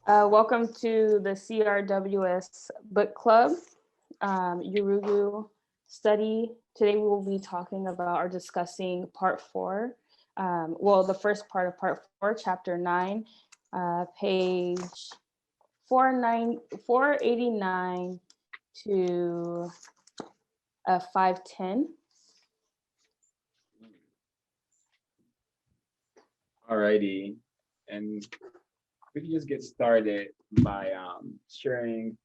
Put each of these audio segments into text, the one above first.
Welcome to the CRWS Book Club, Yurugu study. Today we will be talking about or discussing part 4. The first part of part 4, chapter 9, page 489 to 510. Alrighty, and we can just get started by sharing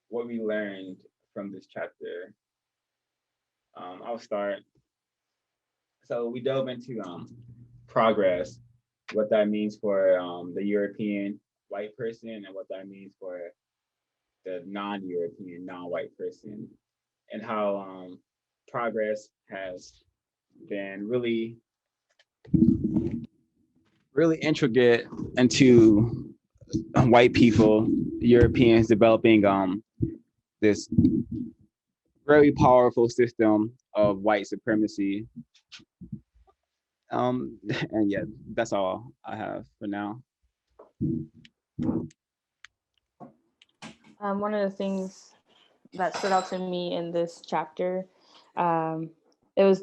what we learned from this chapter. I'll start. So we dove into progress, what that means for the European white person, and what that means for the non-European, non-white person, and how progress has been really intricate into white people, Europeans developing this very powerful system of white supremacy. And yeah, that's all I have for now. One of the things that stood out to me in this chapter, it was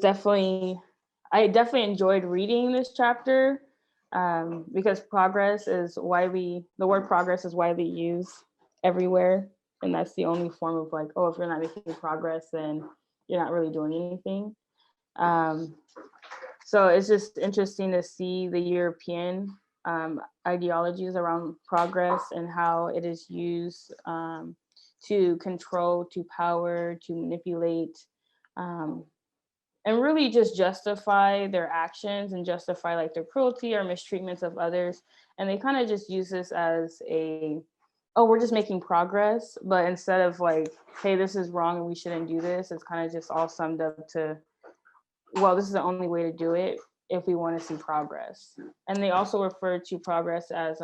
I definitely enjoyed reading this chapter because the word progress is widely used everywhere. And that's the only form of like, oh, if you're not making progress, then you're not really doing anything. Um, so it's just interesting to see the European ideologies around progress and how it is used to control, to power, to manipulate, um, and really just justify their actions and justify like their cruelty or mistreatments of others. And they kind of just use this as oh, we're just making progress. But instead of like, hey, this is wrong and we shouldn't do this, it's kind of just all summed up to, well, this is the only way to do it if we want to see progress. And they also refer to progress as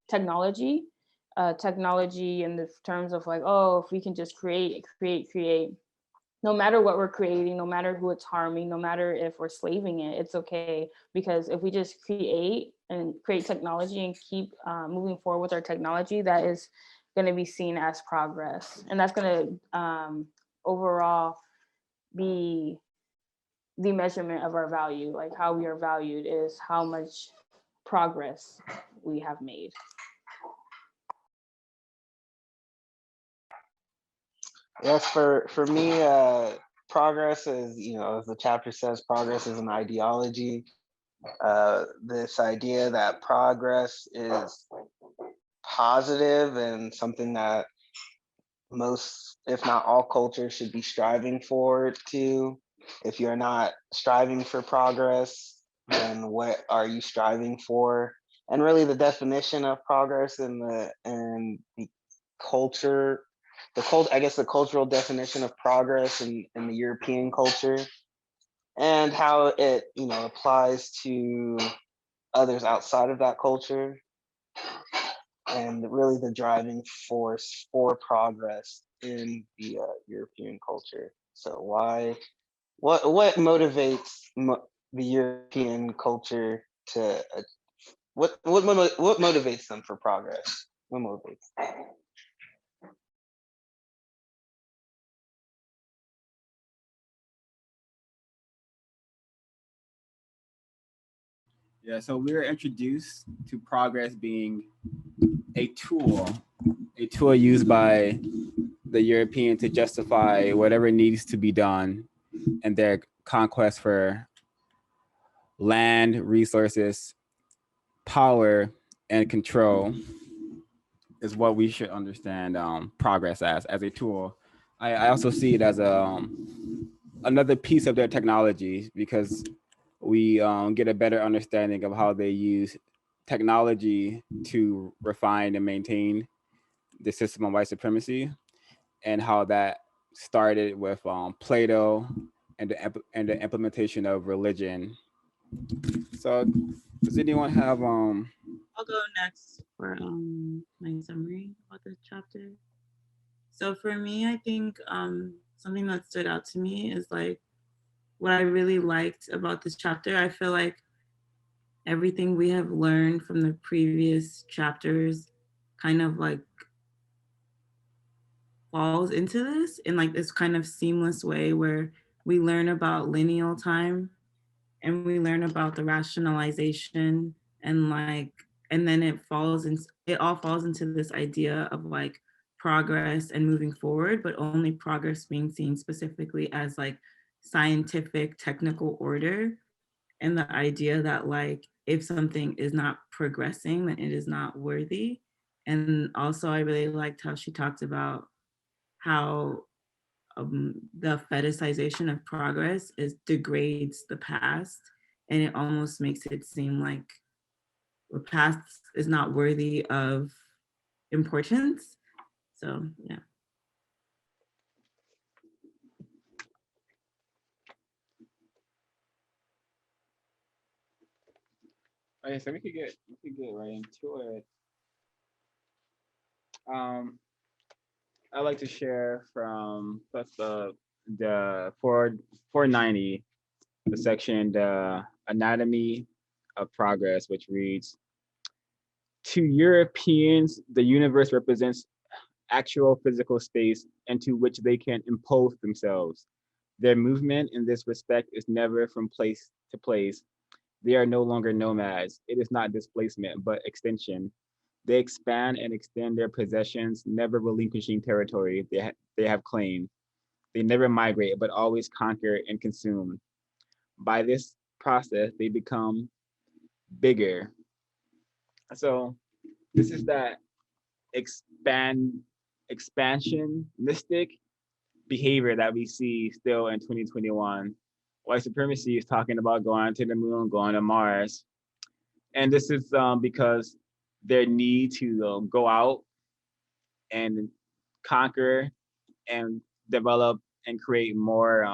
technology, technology in the terms of like, oh, if we can just create, no matter what we're creating, no matter who it's harming, no matter if we're slaving it, it's okay. Because if we just create and create technology and keep moving forward with our technology, that is going to be seen as progress. And that's going to overall be the measurement of our value, like how we are valued is how much progress we have made. Yes, for me, progress is, as the chapter says, progress is an ideology. This idea that progress is positive and something that most, if not all cultures should be striving forward to. If you're not striving for progress, then what are you striving for? And really the definition of progress and the culture, I guess the cultural definition of progress in the European culture, and how it, applies to others outside of that culture, and really the driving force for progress in the European culture. So what motivates the European culture to what motivates them for progress? What motivates? Yeah, so we were introduced to progress being a tool used by the European to justify whatever needs to be done in their conquest for land, resources, power, and control is what we should understand progress as a tool. I also see it as another piece of their technology because we get a better understanding of how they use technology to refine and maintain the system of white supremacy, and how that started with Plato and the implementation of religion. So, does anyone have I'll go next for my summary about the chapter. So for me, I think something that stood out to me is like what I really liked about this chapter. I feel like everything we have learned from the previous chapters kind of like falls into this in like this kind of seamless way where we learn about lineal time and we learn about the rationalization and like, and then it all falls into this idea of like progress and moving forward, but only progress being seen specifically as like scientific technical order, and the idea that like if something is not progressing then it is not worthy. And also I really liked how she talked about how the fetishization of progress degrades the past, and it almost makes it seem like the past is not worthy of importance. So yeah. Okay, so we could get right into it. I'd like to share from the 490, the section, the anatomy of progress, which reads, to Europeans, the universe represents actual physical space into which they can impose themselves. Their movement in this respect is never from place to place. They are no longer nomads. It is not displacement, but extension. They expand and extend their possessions, never relinquishing territory they have claimed. They never migrate, but always conquer and consume. By this process, they become bigger. So this is that expansionistic behavior that we see still in 2021. White supremacy is talking about going to the moon, going to Mars. And this is because their need to go out and conquer and develop and create more,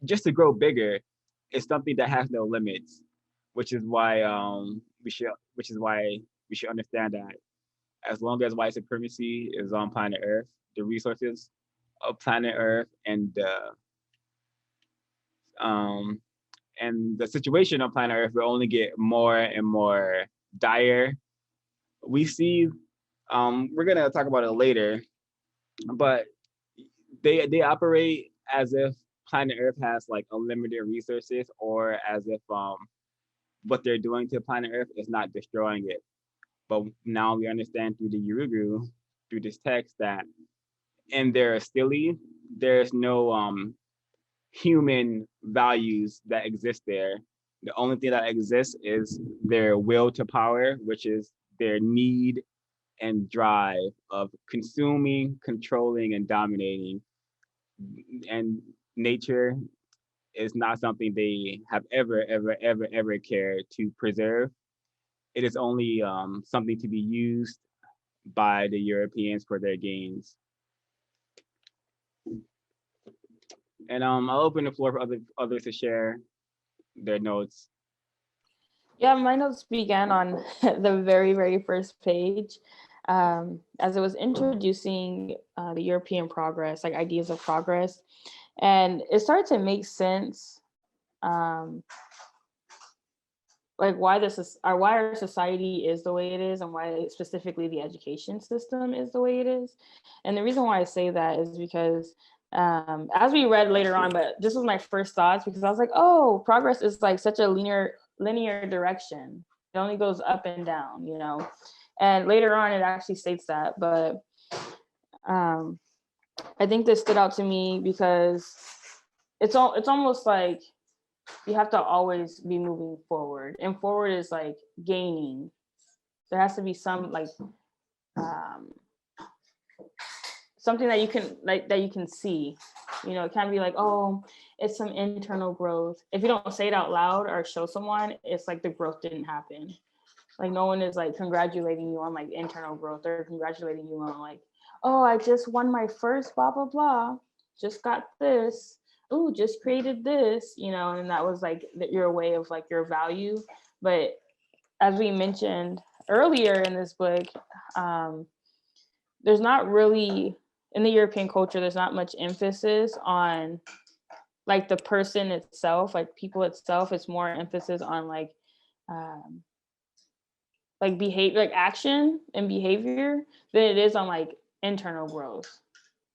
just to grow bigger, is something that has no limits, which is why we should understand that as long as white supremacy is on planet Earth, the resources of planet Earth um, and the situation on planet Earth will only get more and more dire. We see, we're gonna talk about it later, but they operate as if planet Earth has like unlimited resources, or as if what they're doing to planet Earth is not destroying it. But now we understand through the Yurugu, through this text, that in their stele, there's no human values that exist there. The only thing that exists is their will to power, which is their need and drive of consuming, controlling, and dominating. And nature is not something they have ever cared to preserve. It is only something to be used by the Europeans for their gains. And I'll open the floor for others to share their notes. Yeah, my notes began on the very first page, as it was introducing the European progress, like ideas of progress, and it started to make sense, like why our society is the way it is, and why specifically the education system is the way it is. And the reason why I say that is because, as we read later on, but this was my first thoughts, because I was like, oh, progress is like such a linear direction. It only goes up and down, you know. And later on it actually states that, but I think this stood out to me because it's almost like you have to always be moving forward, and forward is like gaining. There has to be some like something that you can see. You know, it can't be like, oh, it's some internal growth. If you don't say it out loud or show someone, it's like the growth didn't happen. Like no one is like congratulating you on like internal growth, or congratulating you on like, oh, I just won my first blah blah blah, just got this, oh, just created this, you know. And that was like your way of like your value. But as we mentioned earlier in this book, there's not really, in the European culture, there's not much emphasis on like the person itself, like people itself. It's more emphasis on like like behavior, like action and behavior, than it is on like internal growth.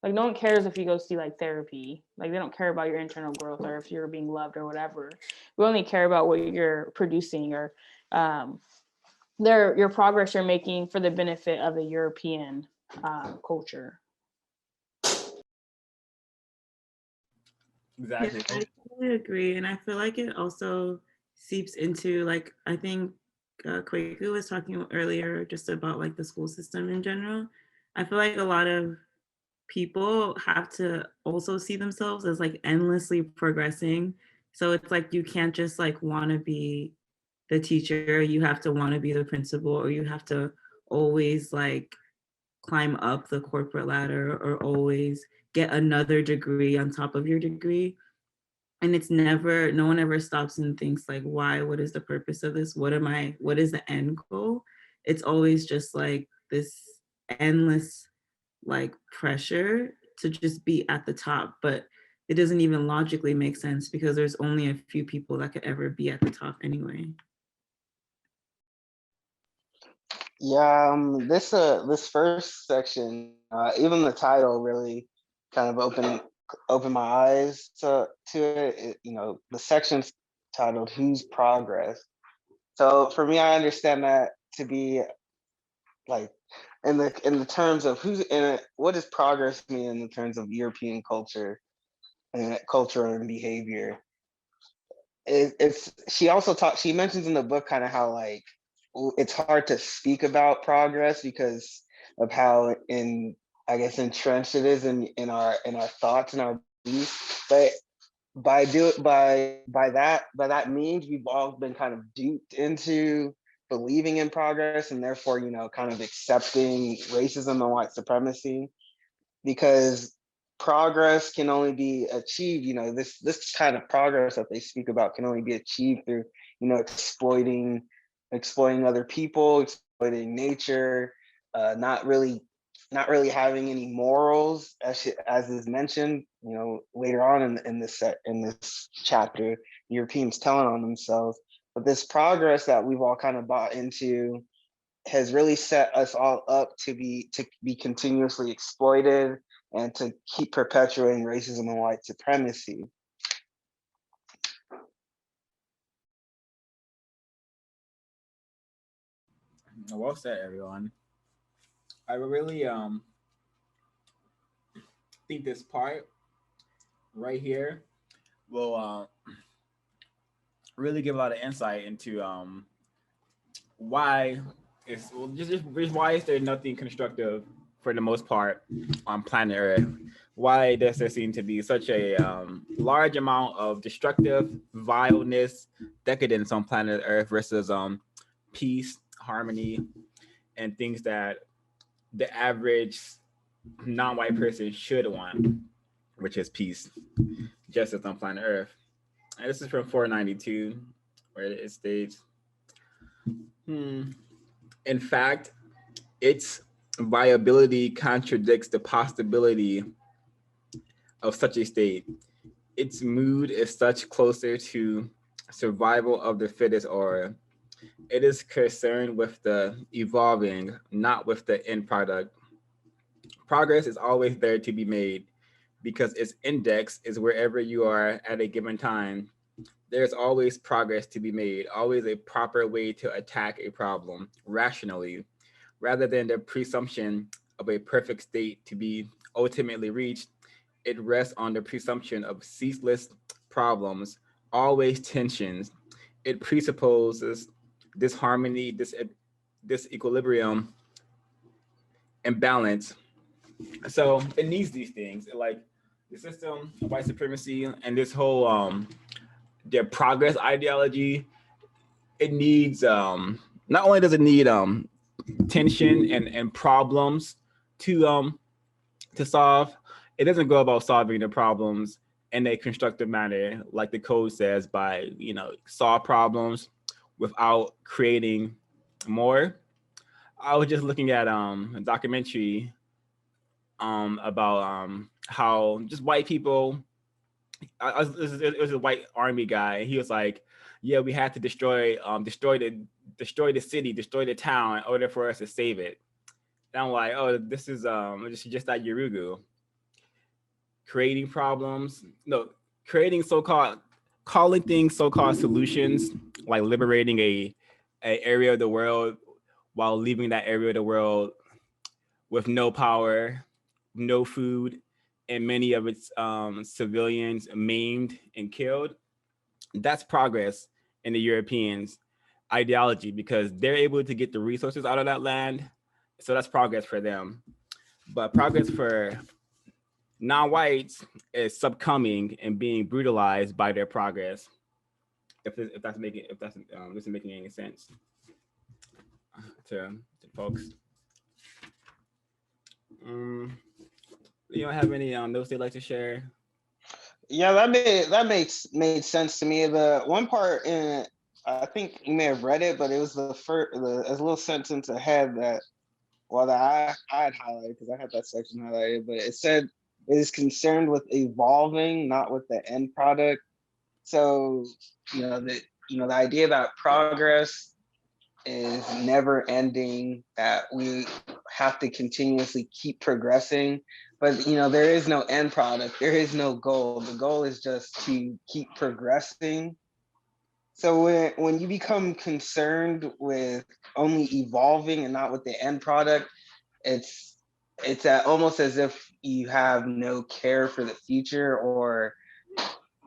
Like no one cares if you go see like therapy. Like they don't care about your internal growth or if you're being loved or whatever. We only care about what you're producing or your progress you're making for the benefit of the European culture. Exactly. Yeah, I totally agree. And I feel like it also seeps into, like, I think Kwaku was talking earlier just about like the school system in general. I feel like a lot of people have to also see themselves as like endlessly progressing. So it's like you can't just like want to be the teacher, you have to want to be the principal, or you have to always like climb up the corporate ladder or always get another degree on top of your degree. And it's never, no one ever stops and thinks like, why, what is the purpose of this? What is the end goal? It's always just like this endless like pressure to just be at the top, but it doesn't even logically make sense because there's only a few people that could ever be at the top anyway. Yeah, this first section, even the title really kind of opened my eyes to it. You know, the section's titled "Whose Progress." So for me, I understand that to be like in the terms of what does progress mean in the terms of European culture and behavior. It's she mentions in the book kind of how like it's hard to speak about progress because of how entrenched it is in our thoughts and our beliefs. But by that means we've all been kind of duped into believing in progress and therefore, you know, kind of accepting racism and white supremacy, because progress can only be achieved, you know, this kind of progress that they speak about can only be achieved through, you know, exploiting other people, exploiting nature, not really having any morals, as is mentioned, you know, later on in this chapter. Europeans telling on themselves, but this progress that we've all kind of bought into has really set us all up to be continuously exploited and to keep perpetuating racism and white supremacy. Well said, everyone. I really think this part right here will really give a lot of insight into why just why is there nothing constructive for the most part on planet Earth? Why does there seem to be such a large amount of destructive vileness, decadence on planet Earth versus peace, harmony, and things that the average non-white person should want, which is peace, justice on planet Earth. And this is from 492, where it states, in fact, its viability contradicts the possibility of such a state. Its mood is such closer to survival of the fittest aura. It is concerned with the evolving, not with the end product. Progress is always there to be made because its index is wherever you are at a given time. There's always progress to be made, always a proper way to attack a problem rationally, rather than the presumption of a perfect state to be ultimately reached. It rests on the presumption of ceaseless problems, always tensions. It presupposes disharmony, disequilibrium, and balance. So it needs these things, like the system of white supremacy and this whole their progress ideology. It needs not only does it need tension and problems to solve, it doesn't go about solving the problems in a constructive manner like the code says, by, you know, solve problems without creating more. I was just looking at a documentary about how just white people, it was a white army guy. He was like, yeah, we had to destroy the destroy the city, destroy the town in order for us to save it. And I'm like, oh, this is just that Yurugu. Creating problems, no, creating so-called, calling things so-called solutions, like liberating a area of the world while leaving that area of the world with no power, no food, and many of its civilians maimed and killed. That's progress in the Europeans' ideology because they're able to get the resources out of that land. So that's progress for them. But progress for non-whites is succumbing and being brutalized by their progress. If that's making isn't making any sense to folks. You don't have any notes they'd like to share? Yeah, that made sense to me. The one part in, I think you may have read it, but it was the a little sentence ahead that I had highlighted because I had that section highlighted, but it said it is concerned with evolving, not with the end product. So the idea that progress is never ending, that we have to continuously keep progressing, but there is no end product, there is no goal. The goal is just to keep progressing. So when you become concerned with only evolving and not with the end product, it's almost as if you have no care for the future, or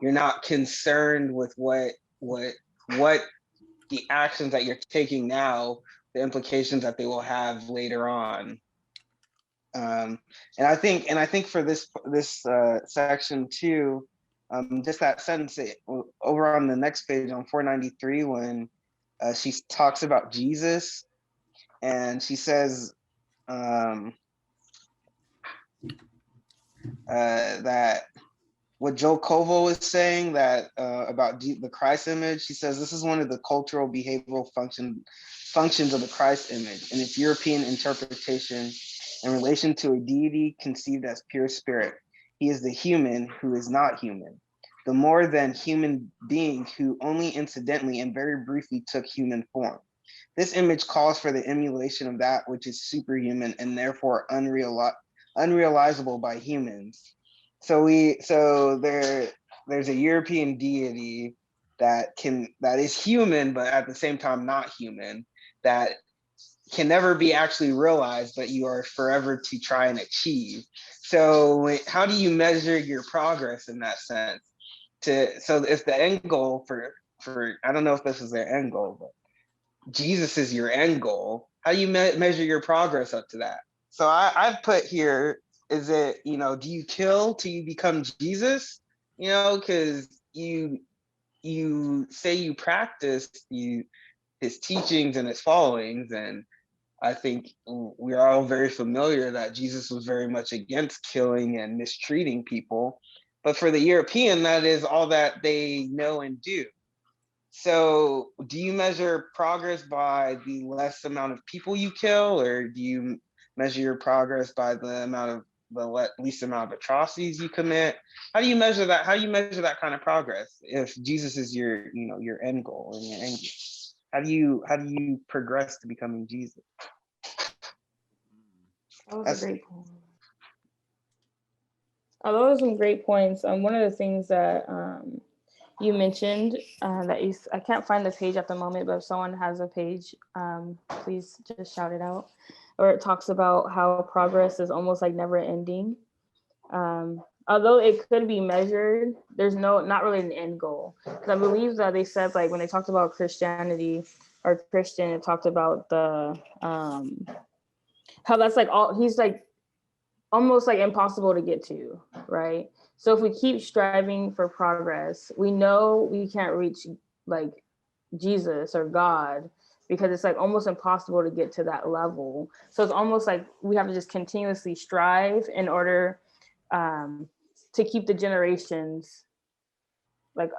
you're not concerned with what the actions that you're taking now, the implications that they will have later on. And I think for this section too, just that sentence over on the next page on 493, when she talks about Jesus, and she says that what Joe Koval is saying, that about the Christ image, she says this is one of the cultural behavioral functions of the Christ image and its European interpretation in relation to a deity conceived as pure spirit. He is the human who is not human, the more than human being who only incidentally and very briefly took human form. This image calls for the emulation of that which is superhuman and therefore unrealizable by humans. So there's a European deity that is human, but at the same time not human, that can never be actually realized, but you are forever to try and achieve. So how do you measure your progress in that sense? So if the end goal for I don't know if this is their end goal, but Jesus is your end goal, how do you measure your progress up to that? So I've put here, is it, do you kill till you become Jesus? Because you say you practice his teachings and his followings, and I think we're all very familiar that Jesus was very much against killing and mistreating people. But for the European, that is all that they know and do. So do you measure progress by the less amount of people you kill, or do you measure your progress by the least amount of atrocities you commit? How do you measure that? How do you measure that kind of progress if Jesus is your end goal and your end game? How do you progress to becoming Jesus? That was a great point. Those are some great points. One of the things that you mentioned I can't find the page at the moment, but if someone has a page, please just shout it out. Or it talks about how progress is almost like never ending. Although it could be measured, there's not really an end goal. Because I believe that they said, like, when they talked about Christianity or Christian, it talked about the how that's like he's like almost like impossible to get to, right? So if we keep striving for progress, we know we can't reach like Jesus or God, because it's like almost impossible to get to that level. So it's almost like we have to just continuously strive in order to keep the generations like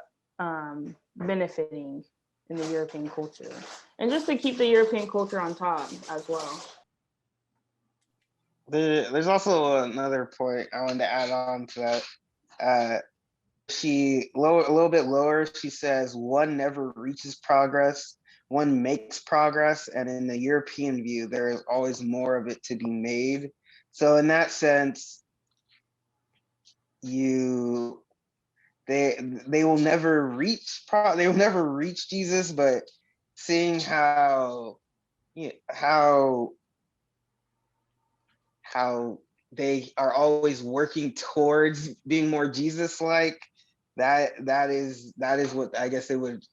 benefiting in the European culture, and just to keep the European culture on top as well. There's also another point I wanted to add on to that. A little bit lower, she says, one never reaches progress one makes progress, and in the European view, there is always more of it to be made. So in that sense, they will never reach Jesus, but seeing how they are always working towards being more Jesus-like, that is what I guess they would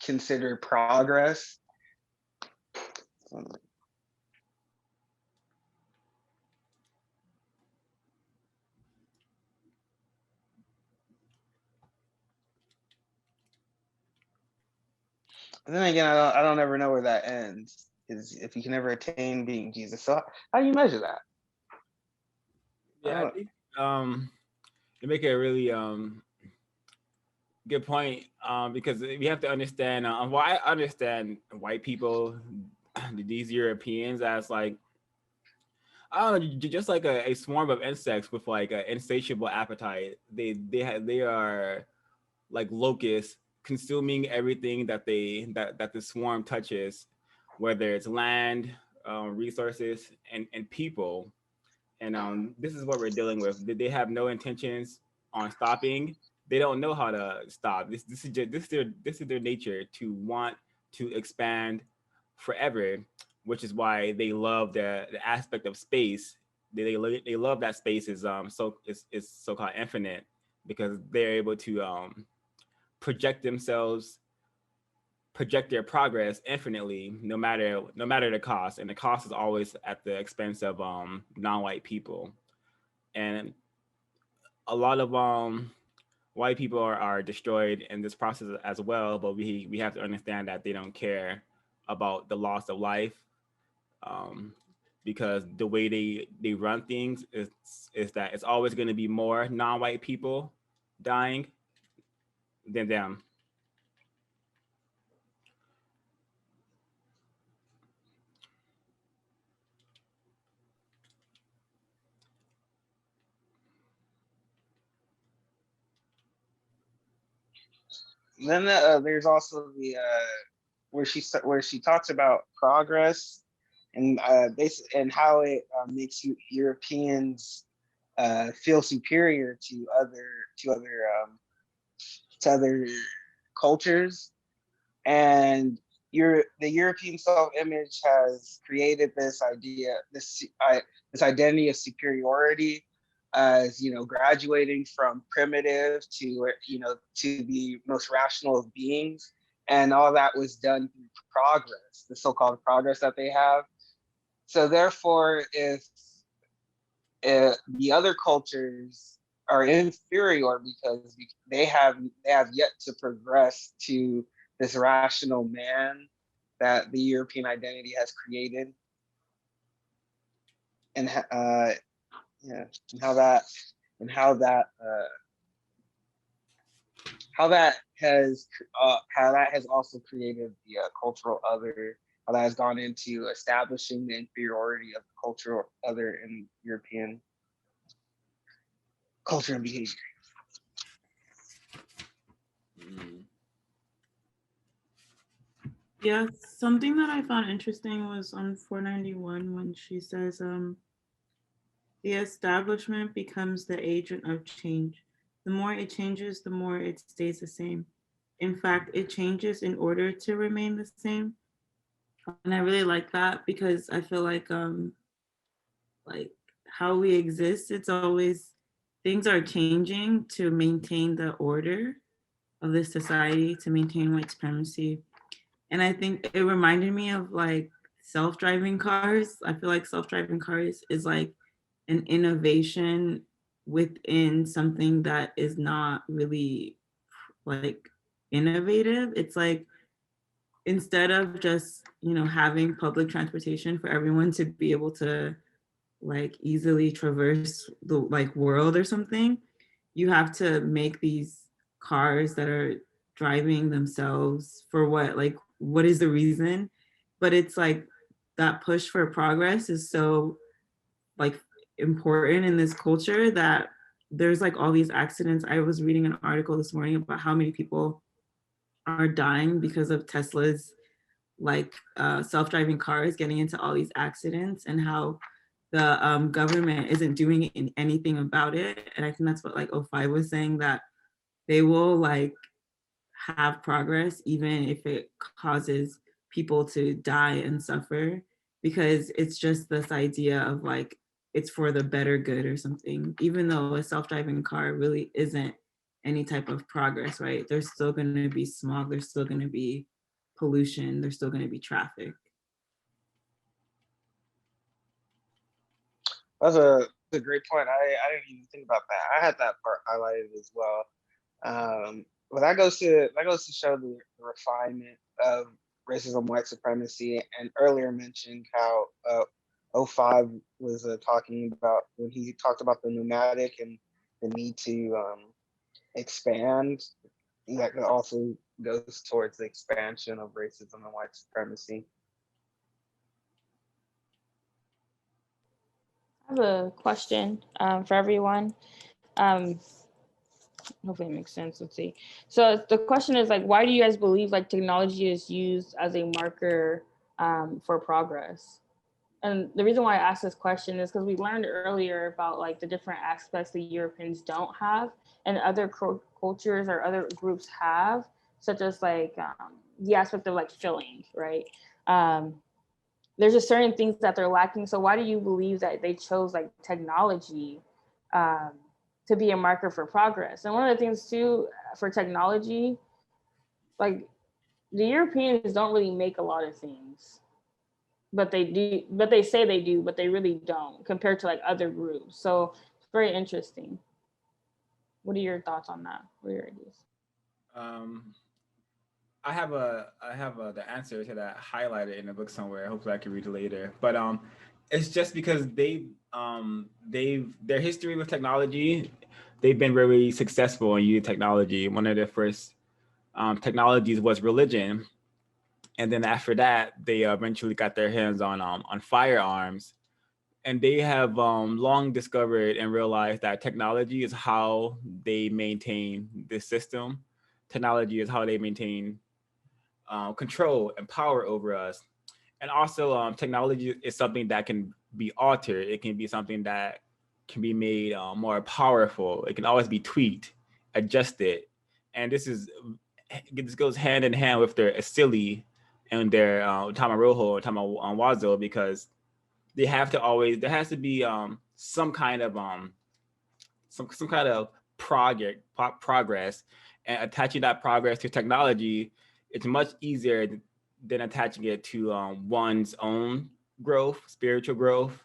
consider progress. And then again, I don't ever know where that ends, is if you can ever attain being Jesus. So how do you measure that? Yeah, I think you make a really good point, because we have to understand. Well, I understand white people, these Europeans, as like, I don't know, just like a swarm of insects with like an insatiable appetite. They are like locusts, consuming everything that the swarm touches, whether it's land, resources, and people. And this is what we're dealing with. They have no intentions on stopping. They don't know how to stop. This is their nature, to want to expand forever, which is why they love the aspect of space. They love that space is is so-called infinite, because they're able to project themselves, project their progress infinitely, no matter the cost, and the cost is always at the expense of non-white people. And a lot of white people are destroyed in this process as well, but we have to understand that they don't care about the loss of life, because the way they run things is that it's always going to be more non-white people dying than them. Then there's also the where she talks about progress, and and how it makes Europeans feel superior to other um, to other cultures. And the European self-image has created this idea, this identity of superiority, as graduating from primitive to to the most rational of beings, and all that was done through progress, the so-called progress that they have. So therefore, if the other cultures are inferior because they have yet to progress to this rational man that the European identity has created, and yeah, and how that has also created the cultural other, how that has gone into establishing the inferiority of the cultural other in European culture and behavior. Yeah, something that I found interesting was on 491 when she says, the establishment becomes the agent of change. The more it changes, the more it stays the same. In fact, it changes in order to remain the same. And I really like that, because I feel like how we exist, it's always, things are changing to maintain the order of this society, to maintain white supremacy. And I think it reminded me of like self-driving cars. I feel like self-driving cars is like an innovation within something that is not really like innovative. It's like, instead of just having public transportation for everyone to be able to like easily traverse the like world or something, you have to make these cars that are driving themselves for what, like what is the reason? But it's like that push for progress is so like important in this culture that there's like all these accidents. I was reading an article this morning about how many people are dying because of Tesla's like self-driving cars getting into all these accidents, and how the government isn't doing anything about it. And I think that's what like O5 was saying, that they will like have progress even if it causes people to die and suffer, because it's just this idea of like it's for the better good or something, even though a self-driving car really isn't any type of progress, right? There's still going to be smog, there's still going to be pollution, there's still going to be traffic. That's a great point. I didn't even think about that. I had that part highlighted as well. But that goes to show the refinement of racism, white supremacy, and earlier mentioned how O5 was talking about when he talked about the pneumatic and the need to expand. That also goes towards the expansion of racism and white supremacy. I have a question for everyone. Um, hopefully it makes sense. Let's see. So the question is like, why do you guys believe like technology is used as a marker for progress? And the reason why I asked this question is because we learned earlier about like the different aspects the Europeans don't have and other cultures or other groups have, such as like the aspect of like filling, right? Um, there's just certain things that they're lacking. So why do you believe that they chose like technology um, to be a marker for progress? And one of the things too for technology, like the Europeans don't really make a lot of things, but they do, but they say they do, but they really don't compared to like other groups. So it's very interesting. What are your thoughts on that? What are your ideas? Um, I have the answer to that highlighted in a book somewhere. Hopefully, I can read it later. But it's just because they've their history with technology, they've been very successful in using technology. One of their first technologies was religion, and then after that, they eventually got their hands on firearms. And they have long discovered and realized that technology is how they maintain this system. Technology is how they maintain control and power over us. And also, technology is something that can be altered. It can be something that can be made more powerful. It can always be tweaked, adjusted. And this goes hand in hand with their Asili and their Tamaroho, Tamawazo, because they have to always, there has to be some kind of some kind of progress, and attaching that progress to technology, it's much easier than attaching it to one's own growth, spiritual growth,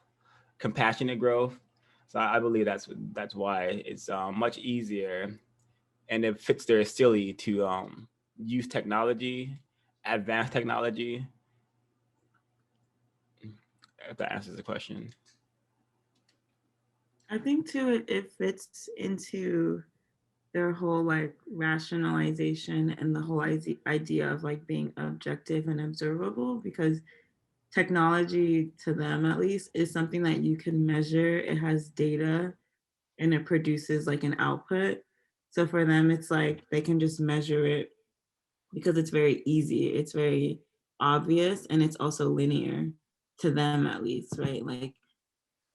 compassionate growth. So I believe that's why it's much easier, and it fits their silly to use technology, advanced technology. If that answers the question. I think too it fits into their whole like rationalization and the whole idea of like being objective and observable, because technology to them at least is something that you can measure. It has data and it produces like an output. So for them it's like they can just measure it because it's very easy, it's very obvious, and it's also linear to them at least, right? Like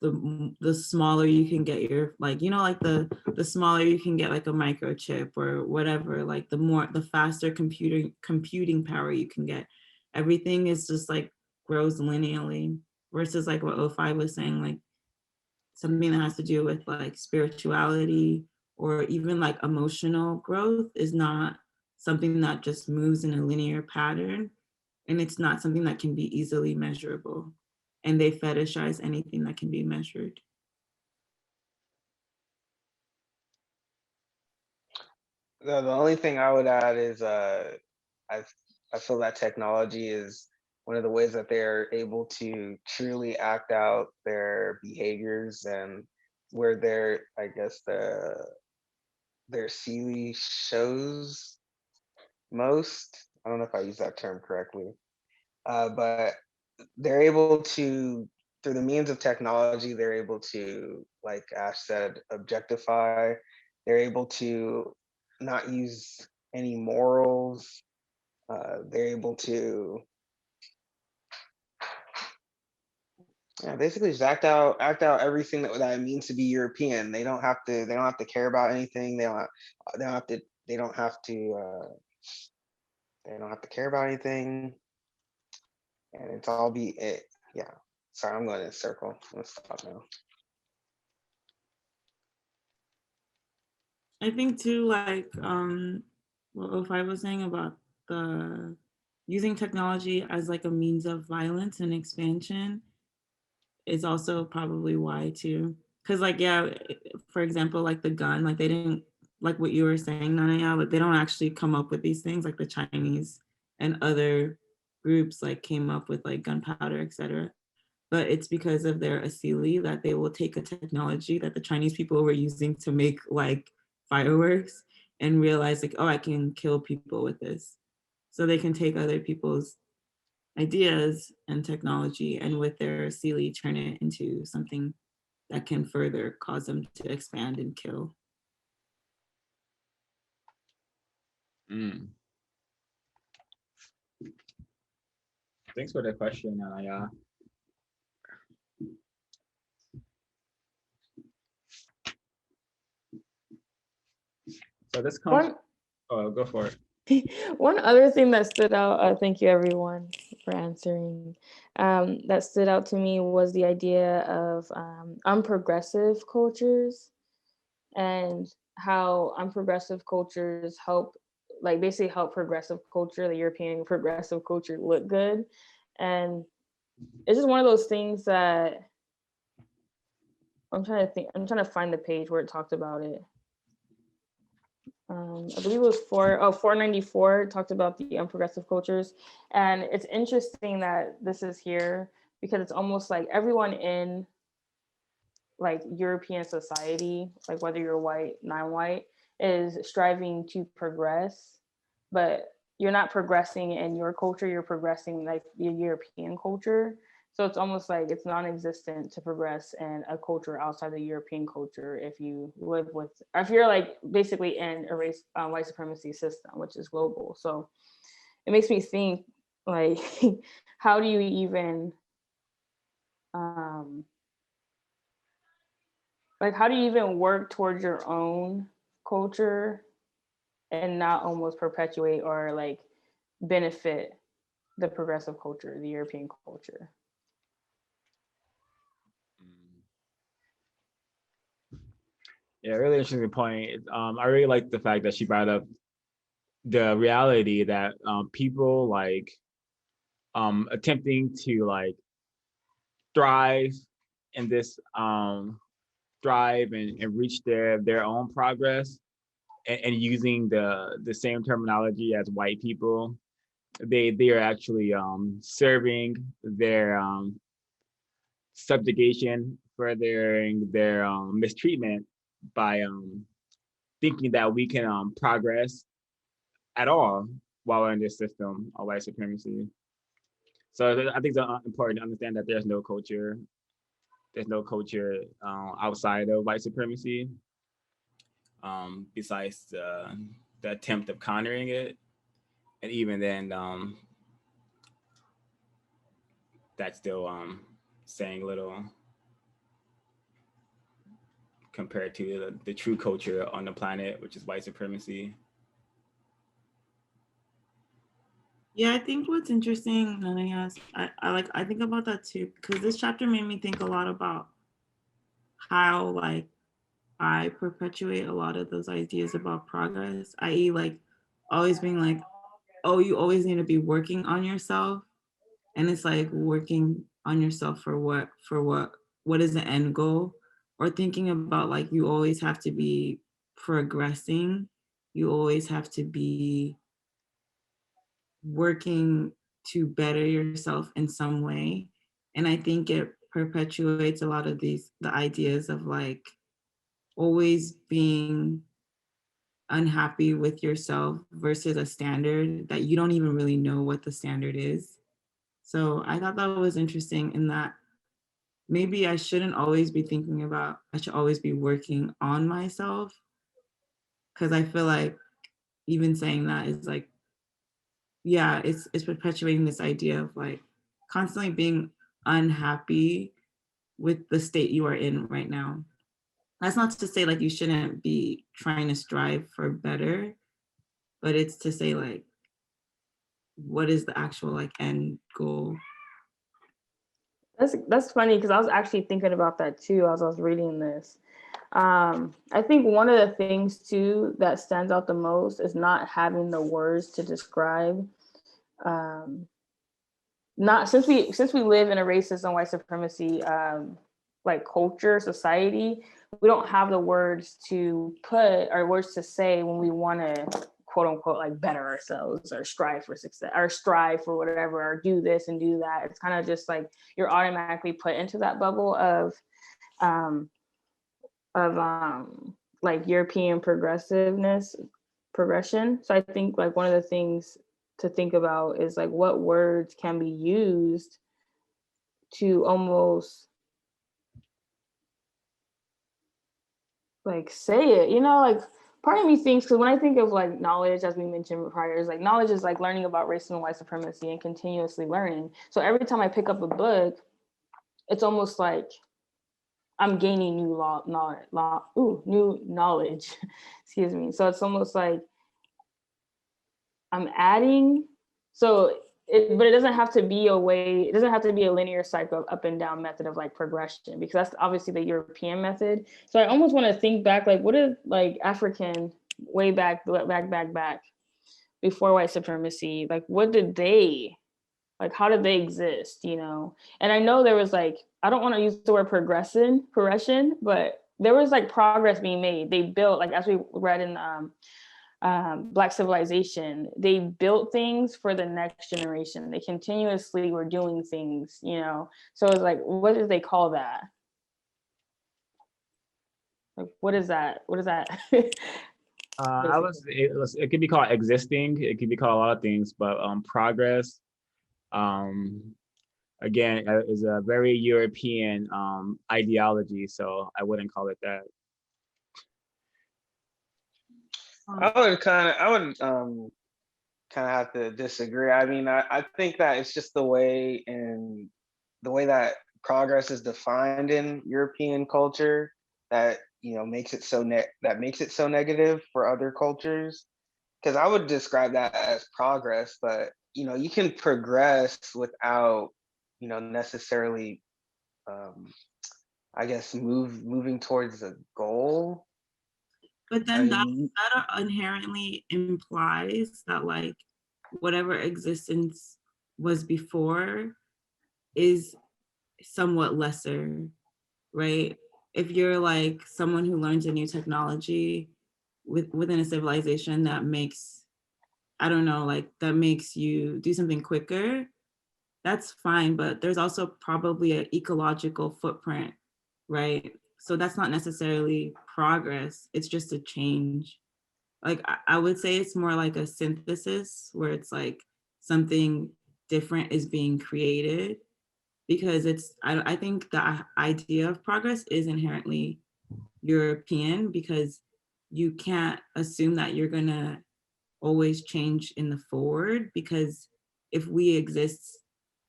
the smaller you can get your, like, you know, like the smaller you can get like a microchip or whatever, like the faster computing power you can get, everything is just like grows linearly, versus like what O5 was saying, like something that has to do with like spirituality or even like emotional growth is not something that just moves in a linear pattern, and it's not something that can be easily measurable, and they fetishize anything that can be measured. The only thing I would add is I I feel that technology is one of the ways that they're able to truly act out their behaviors, and where their, I guess, their Sealy shows most. I don't know if I use that term correctly, but they're able to, through the means of technology, they're able to, like Ash said, objectify. They're able to not use any morals. They're able to Yeah, basically just act out everything that it means to be European. They don't have to care about anything. They don't have to they don't have to they don't have to care about anything. And it's all be it. Yeah. Sorry, I'm going in a circle. Let's stop now. I think too, like what if I was saying about the using technology as like a means of violence and expansion is also probably why too. Because like yeah, for example, like the gun, like they didn't like what you were saying, Nanaya, but they don't actually come up with these things like the Chinese and other groups like came up with like gunpowder, etc. But it's because of their asili that they will take a technology that the Chinese people were using to make like fireworks and realize like, oh, I can kill people with this. So they can take other people's ideas and technology and with their asili turn it into something that can further cause them to expand and kill. Mm. Thanks for the question, Anaya. So this comes. Oh, go for it. One other thing that stood out, thank you everyone for answering, that stood out to me was the idea of unprogressive cultures and how unprogressive cultures help, like basically help progressive culture, the European progressive culture, look good. And it's just one of those things that I'm trying to find the page where it talked about it. I believe it was 494 talked about the unprogressive cultures. And it's interesting that this is here because it's almost like everyone in like European society, like whether you're white, non-white, is striving to progress, but you're not progressing in your culture, you're progressing like the European culture. So it's almost like it's non-existent to progress in a culture outside the European culture if you live with, or if you're like basically in a race white supremacy system, which is global. So it makes me think like, how do you even, how do you even work towards your own culture and not almost perpetuate or like benefit the progressive culture, the European culture? Yeah, really interesting point. I really like the fact that she brought up the reality that people like attempting to like thrive in this thrive and reach their own progress and using the same terminology as white people, they are actually serving their subjugation, furthering their mistreatment by thinking that we can progress at all while we're in this system of white supremacy. So I think it's important to understand that there's no culture. There's no culture outside of white supremacy, besides the attempt of countering it. And even then, that's still saying little compared to the true culture on the planet, which is white supremacy. Yeah, I think what's interesting, Nanayas, I think about that too, because this chapter made me think a lot about how like I perpetuate a lot of those ideas about progress, i.e. like always being like, oh, you always need to be working on yourself. And it's like working on yourself for what is the end goal? Or thinking about like you always have to be progressing. You always have to be working to better yourself in some way. And I think it perpetuates a lot of the ideas of like always being unhappy with yourself versus a standard that you don't even really know what the standard is. So I thought that was interesting in that maybe I shouldn't always be thinking about, I should always be working on myself. Cause I feel like even saying that is like, yeah, it's perpetuating this idea of like constantly being unhappy with the state you are in right now. That's not to say like you shouldn't be trying to strive for better, but it's to say like, what is the actual like end goal? That's funny because I was actually thinking about that too as I was reading this. I think one of the things too that stands out the most is not having the words to describe. Not since we live in a racist and white supremacy like culture society, we don't have the words to put or words to say when we want to quote unquote like better ourselves or strive for success or strive for whatever or do this and do that. It's kind of just like you're automatically put into that bubble of like European progression. So I think like one of the things to think about is like what words can be used to almost like say it, like part of me thinks, because when I think of like knowledge, as we mentioned prior, is like knowledge is like learning about racism and white supremacy and continuously learning. So every time I pick up a book, it's almost like I'm gaining new new knowledge. Excuse me. So it's almost like I'm adding. But it doesn't have to be it doesn't have to be a linear cycle up and down method of like progression, because that's obviously the European method. So I almost want to think back, like what is like African way back before white supremacy, like what did they, like how did they exist, And I know there was like, I don't want to use the word progression, but there was like progress being made. They built, like as we read in Black civilization, they built things for the next generation. They continuously were doing things, So it's like, what did they call that? Like, what is that? It could be called existing. It could be called a lot of things, but progress, again, is a very European ideology. So I wouldn't call it that. I would kind of have to disagree. I mean, I think that it's just the way that progress is defined in European culture that makes it so negative for other cultures. Because I would describe that as progress, but you can progress without necessarily I guess moving towards a goal. But then that inherently implies that like whatever existence was before is somewhat lesser, right? If you're like someone who learns a new technology within a civilization that makes, I don't know, like that makes you do something quicker, that's fine, but there's also probably an ecological footprint, right? So that's not necessarily progress, it's just a change. Like I would say it's more like a synthesis where it's like something different is being created, because I think the idea of progress is inherently European, because you can't assume that you're gonna always change in the forward, because if we exist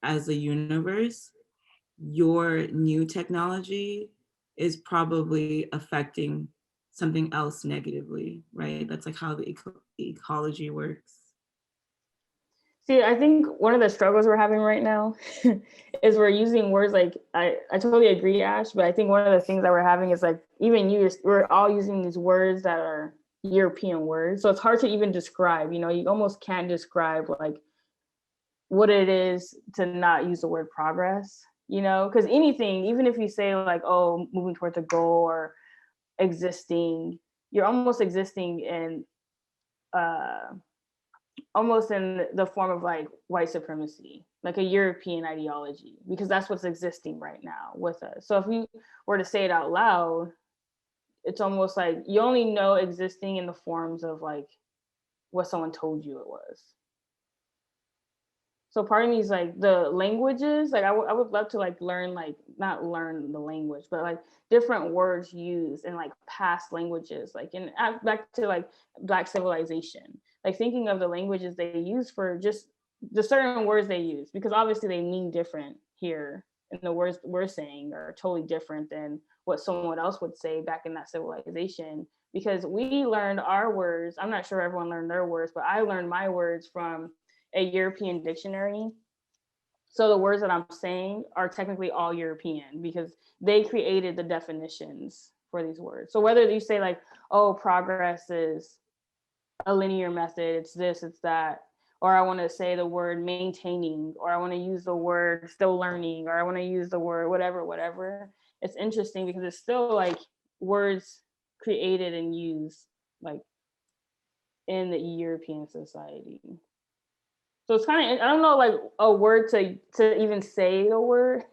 as a universe, your new technology is probably affecting something else negatively, right? That's like how the ecology works. See, I think one of the struggles we're having right now is we're using words like, I totally agree, Ash, but I think one of the things that we're having is like, we're all using these words that are European words. So it's hard to even describe, you almost can't describe like what it is to not use the word progress, because anything, even if you say like, oh, moving towards a goal or existing, you're almost existing in almost in the form of like white supremacy, like a European ideology, because that's what's existing right now with us. So if we were to say it out loud, it's almost like you only know existing in the forms of like what someone told you it was. So part of me is like the languages, like I would love to like learn, like not learn the language, but like different words used in like past languages, like in back to like Black civilization, like thinking of the languages they use for just the certain words they use, because obviously they mean different here and the words we're saying are totally different than what someone else would say back in that civilization, because we learned our words. I'm not sure everyone learned their words, but I learned my words from a European dictionary. So the words that I'm saying are technically all European because they created the definitions for these words. So whether you say like, oh, progress is a linear method, it's this, it's that, or I want to say the word maintaining, or I want to use the word still learning, or I want to use the word whatever. It's interesting because it's still like words created and used like in the European society. So it's kind of, I don't know, like a word to even say a word.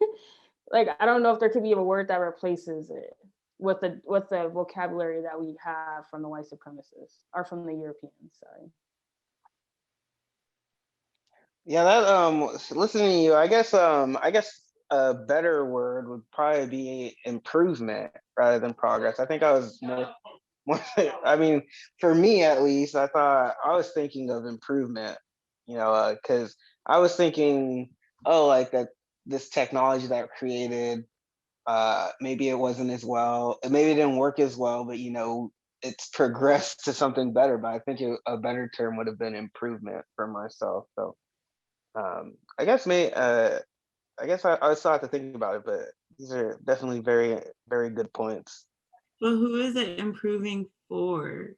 Like I don't know if there could be a word that replaces it with the vocabulary that we have from the white supremacists or from the Europeans. Sorry. Yeah, that listening to you, I guess a better word would probably be improvement rather than progress. I think I was more I mean, for me at least, I was thinking of improvement, because I was thinking, oh, like that this technology that created, maybe it wasn't as well, maybe it didn't work as well, but it's progressed to something better. But I think a better term would have been improvement for myself. So I guess I still have to think about it, but these are definitely very, very good points. But who is it improving for?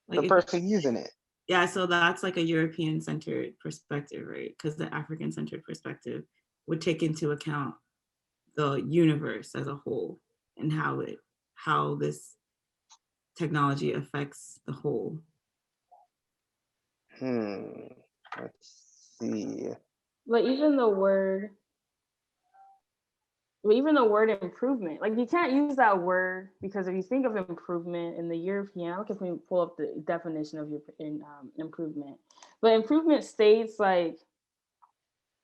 Like the person using it. Yeah, so that's like a European-centered perspective, right? Because the African-centered perspective would take into account the universe as a whole and how this technology affects the whole. Let's see. But even the word improvement, like you can't use that word because if you think of improvement in the European, I don't know if we pull up the definition of improvement, but improvement states like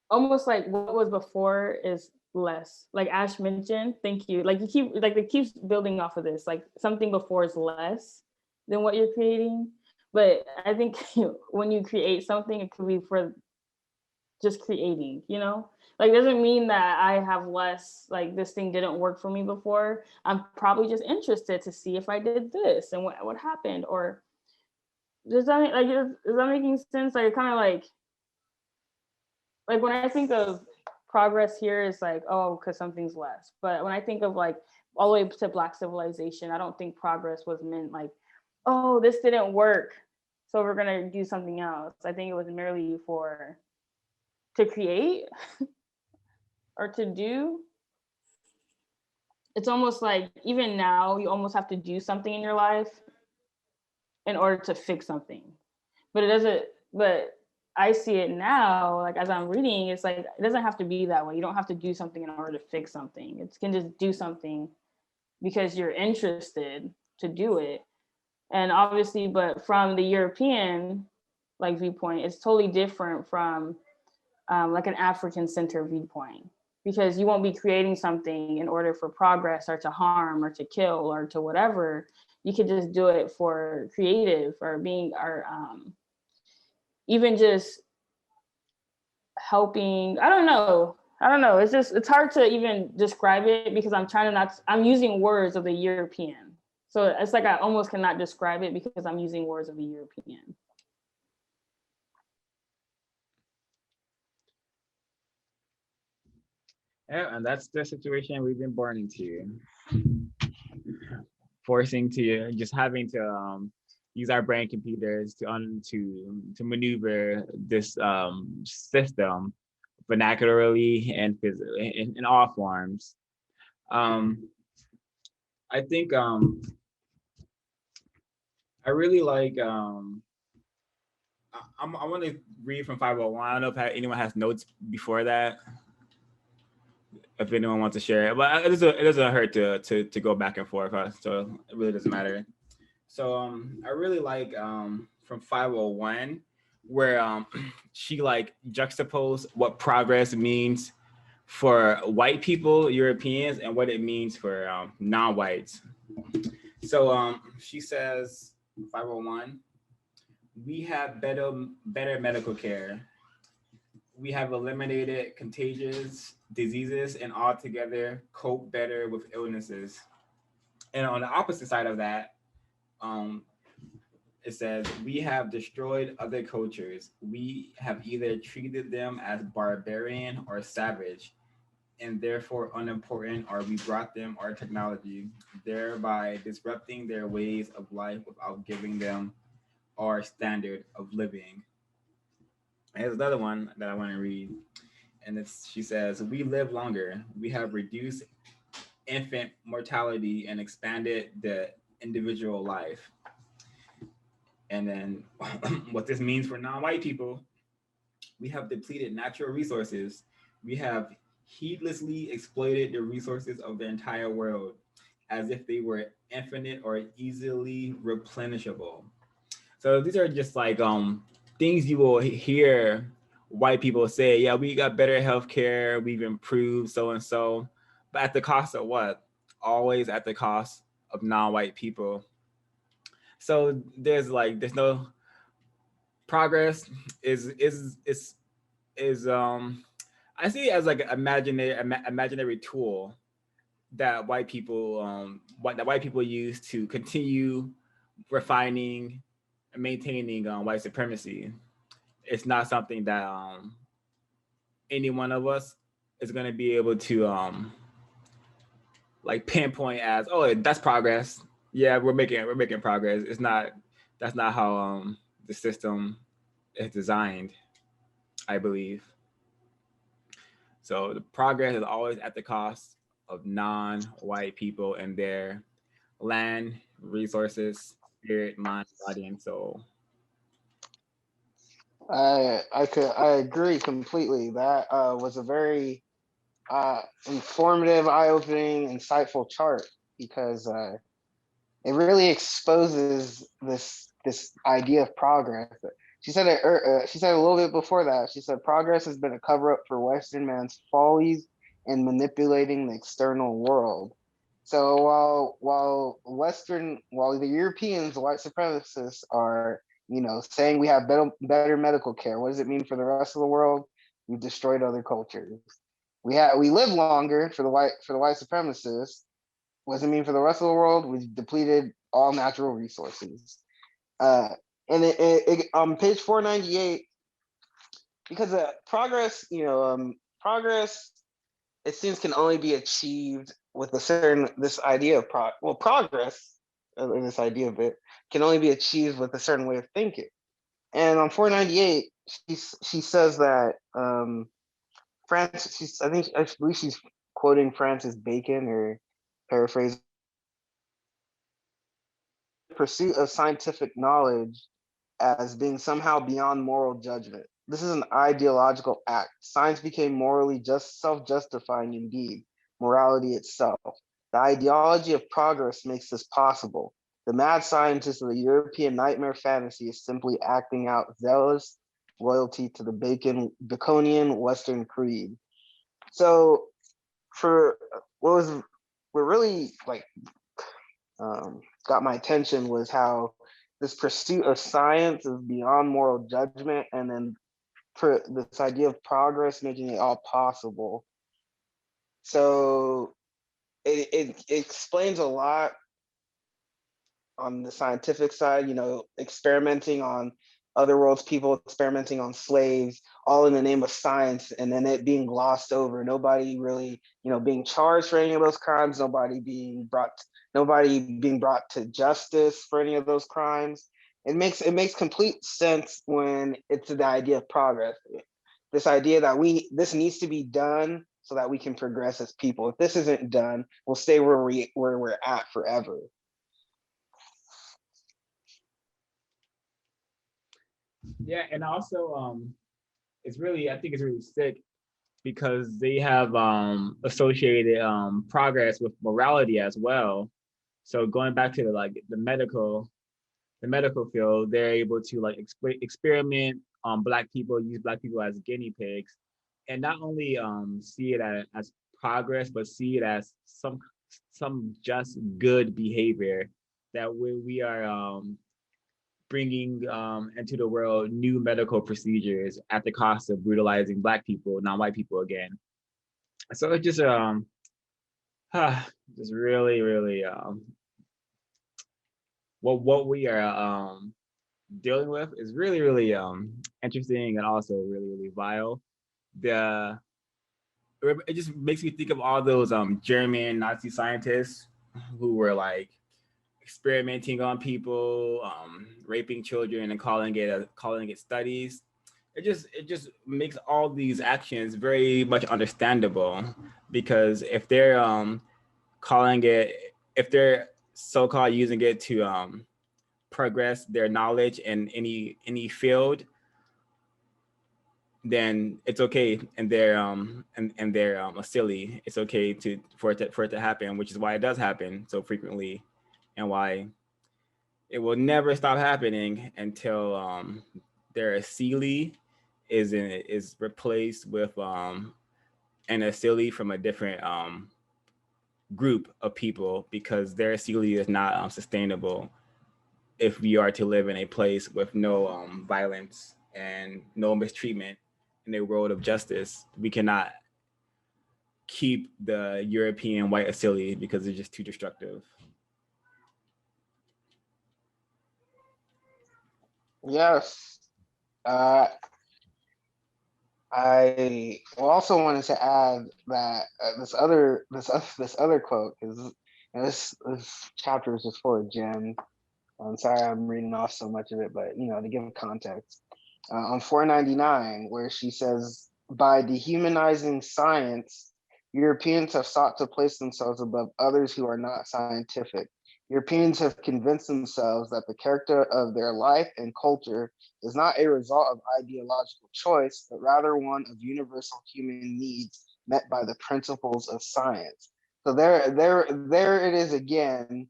almost like what was before is less. Like Ash mentioned, thank you. Like it keeps building off of this. Like something before is less than what you're creating. But I think when you create something, it could be for just creating, like doesn't mean that I have less, like this thing didn't work for me before. I'm probably just interested to see if I did this and what happened. Or is that making sense? Like kind of like when I think of progress here, it's like, oh, because something's less. But when I think of like all the way to Black civilization, I don't think progress was meant like, oh, this didn't work, so we're gonna do something else. I think it was merely to create or to do. It's almost like even now you almost have to do something in your life in order to fix something. But I see it now, like as I'm reading, it's like it doesn't have to be that way. You don't have to do something in order to fix something. It can just do something because you're interested to do it. And obviously, but from the European like viewpoint, it's totally different from like an African centered viewpoint, because you won't be creating something in order for progress or to harm or to kill or to whatever. You could just do it for creative or being or even just helping. I don't know. It's hard to even describe it because I'm using words of the European. So it's like I almost cannot describe it because I'm using words of the European. Yeah, and that's the situation we've been born into. Forcing to just having to use our brain computers to maneuver this system vernacularly and physically in all forms. I think I really like I want to read from 501. I don't know if anyone has notes before that. If anyone wants to share it, but it doesn't hurt to go back and forth, so it really doesn't matter. So I really like from 501 where she like juxtaposed what progress means for white people, Europeans, and what it means for non-whites. So she says 501, we have better medical care. we have eliminated contagious diseases and altogether cope better with illnesses. And on the opposite side of that, um, it says, we have destroyed other cultures. We have either treated them as barbarian or savage, and therefore unimportant, or we brought them our technology, thereby disrupting their ways of life without giving them our standard of living. And there's another one that I want to read, and she says, we live longer. We have reduced infant mortality and expanded the individual life. And then what this means for non-white people, we have depleted natural resources. We have heedlessly exploited the resources of the entire world as if they were infinite or easily replenishable. So these are just like things you will hear white people say, yeah, we got better healthcare, we've improved so and so, but at the cost of what? Always at the cost of non-white people. So there's no progress is I see it as like an imaginary tool that white people use to continue refining and maintaining white supremacy. It's not something that any one of us is going to be able to like pinpoint as, oh, that's progress. Yeah, we're making progress. It's not. That's not how the system is designed, I believe. So the progress is always at the cost of non-white people and their land, resources, spirit, mind, body, and soul. I agree completely. That was a very informative, eye-opening, insightful chart, because it really exposes this idea of progress. She said it. She said a little bit before that. She said progress has been a cover-up for Western man's follies in manipulating the external world. So while the Europeans, the white supremacists, are saying we have better medical care, what does it mean for the rest of the world? We've destroyed other cultures. We live longer for the white supremacists. What does it mean for the rest of the world? We've depleted all natural resources. Uh, and on page 498, because progress, progress, it seems, can only be achieved with this idea of progress, this idea of it can only be achieved with a certain way of thinking. And on 498, she says that Francis, I believe she's quoting Francis Bacon or paraphrase, pursuit of scientific knowledge as being somehow beyond moral judgment. This is an ideological act. Science became morally self-justifying indeed, morality itself. The ideology of progress makes this possible. The mad scientist of the European nightmare fantasy is simply acting out zealous loyalty to the Baconian Western creed. So for what really like got my attention was how this pursuit of science is beyond moral judgment, and then for this idea of progress making it all possible. So it explains a lot on the scientific side, experimenting on other worlds, people experimenting on slaves, all in the name of science, and then it being glossed over. Nobody really, being charged for any of those crimes. Nobody being brought to justice for any of those crimes. It makes complete sense when it's the idea of progress. This idea that this needs to be done so that we can progress as people. If this isn't done, we'll stay where we're at forever. Yeah, and also I think it's really sick because they have associated progress with morality as well. So going back to the medical field, they're able to like experiment on Black people, use Black people as guinea pigs, and not only see it as progress, but see it as some just good behavior that we are bringing into the world new medical procedures at the cost of brutalizing Black people, non-white people again. So it's just just really, really what we are dealing with is really, really interesting and also really, really vile. It just makes me think of all those German Nazi scientists who were like experimenting on people, raping children, and calling it studies. It just makes all these actions very much understandable, because if they're calling it if they're so-called using it to progress their knowledge in any field, then it's okay, and they're silly. It's okay for it to happen, which is why it does happen so frequently, and why it will never stop happening until their Sealy is replaced with an Asili from a different group of people, because their Sealy is not sustainable if we are to live in a place with no violence and no mistreatment in a world of justice. We cannot keep the European white Asili because it's just too destructive. Yes. Uh, I also wanted to add that this other quote is, this chapter is just full of gems. I'm sorry I'm reading off so much of it, but to give context, on 499, where she says, "By dehumanizing science, Europeans have sought to place themselves above others who are not scientific. Europeans have convinced themselves that the character of their life and culture is not a result of ideological choice, but rather one of universal human needs met by the principles of science." So there it is again,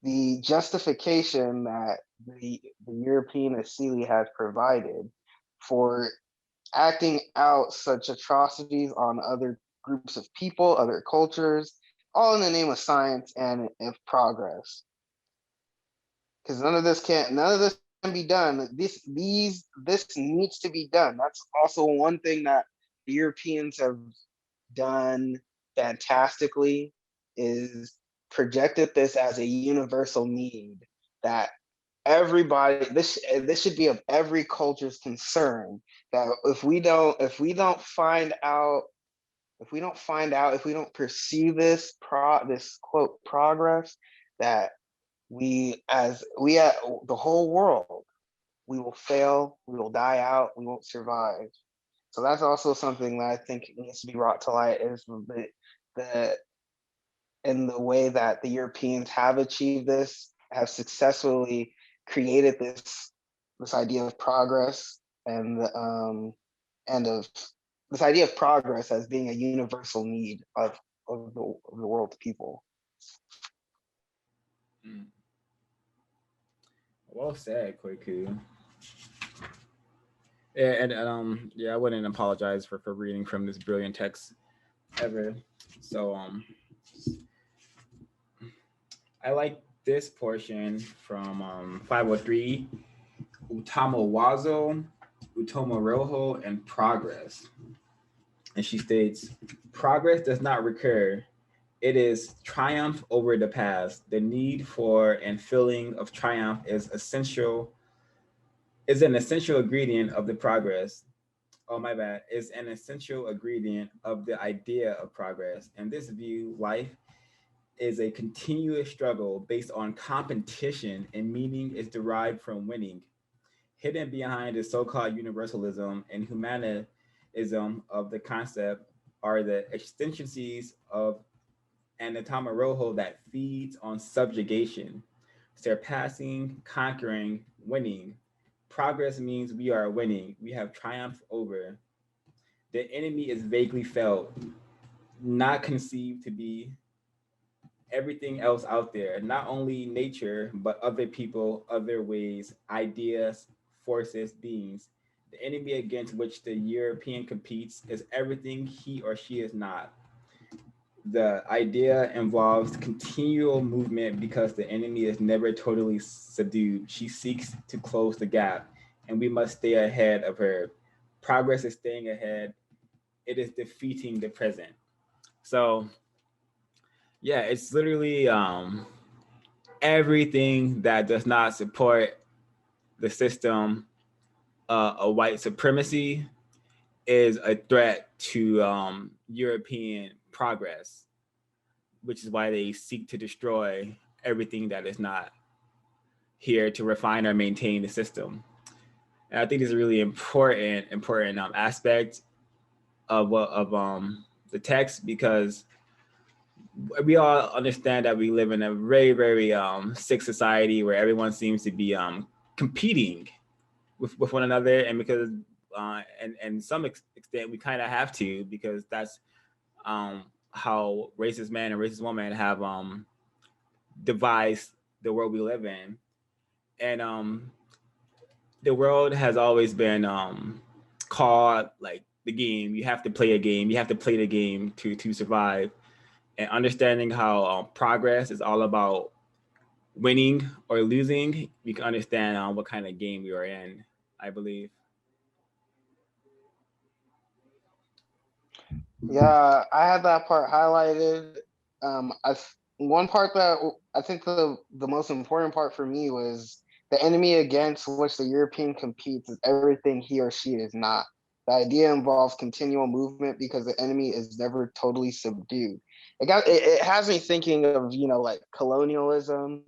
the justification that the European Asili has provided for acting out such atrocities on other groups of people, other cultures, all in the name of science and of progress. Because none of this can be done. This needs to be done. That's also one thing that the Europeans have done fantastically, is projected this as a universal need that everybody, this should be of every culture's concern, that if we don't pursue this quote progress, that the whole world, we will fail, we will die out, we won't survive. So that's also something that I think needs to be brought to light, is the in the way that the Europeans have achieved this, have successfully created this idea of progress, and of this idea of progress as being a universal need of the world's people. Well said, Kweku. Yeah, and I wouldn't apologize for reading from this brilliant text ever. So I like this portion from 503, Utamawazo, Utomaroho, and progress. And she states, progress does not recur. It is triumph over the past. The need for and feeling of triumph is an essential ingredient of the progress. Oh, my bad. Is an essential ingredient of the idea of progress. In this view, life is a continuous struggle based on competition, and meaning is derived from winning. Hidden behind the so-called universalism and humanism of the concept are the exigencies of an Atamaroho that feeds on subjugation, surpassing, conquering, winning. Progress means we are winning. We have triumphed over. The enemy is vaguely felt, not conceived to be everything else out there, not only nature, but other people, other ways, ideas, forces, beings. The enemy against which the European competes is everything he or she is not. the idea involves continual movement because the enemy is never totally subdued. She seeks to close the gap, and we must stay ahead of her. Progress is staying ahead. It is defeating the present. So, yeah, it's literally everything that does not support the system of white supremacy is a threat to European progress, which is why they seek to destroy everything that is not here to refine or maintain the system. And I think this is a really important aspect of the text, because we all understand that we live in a very, very sick society where everyone seems to be competing with one another, and because and some extent we kind of have to, because that's how racist men and racist women have devised the world we live in. And the world has always been called like the game. You have to play a game. You have to play the game to survive. And understanding how progress is all about winning or losing, you can understand what kind of game we are in, I believe. Yeah, I had that part highlighted. One part that I think the most important part for me was the enemy against which the European competes is everything he or she is not. The idea involves continual movement because the enemy is never totally subdued. It has me thinking of, like colonialism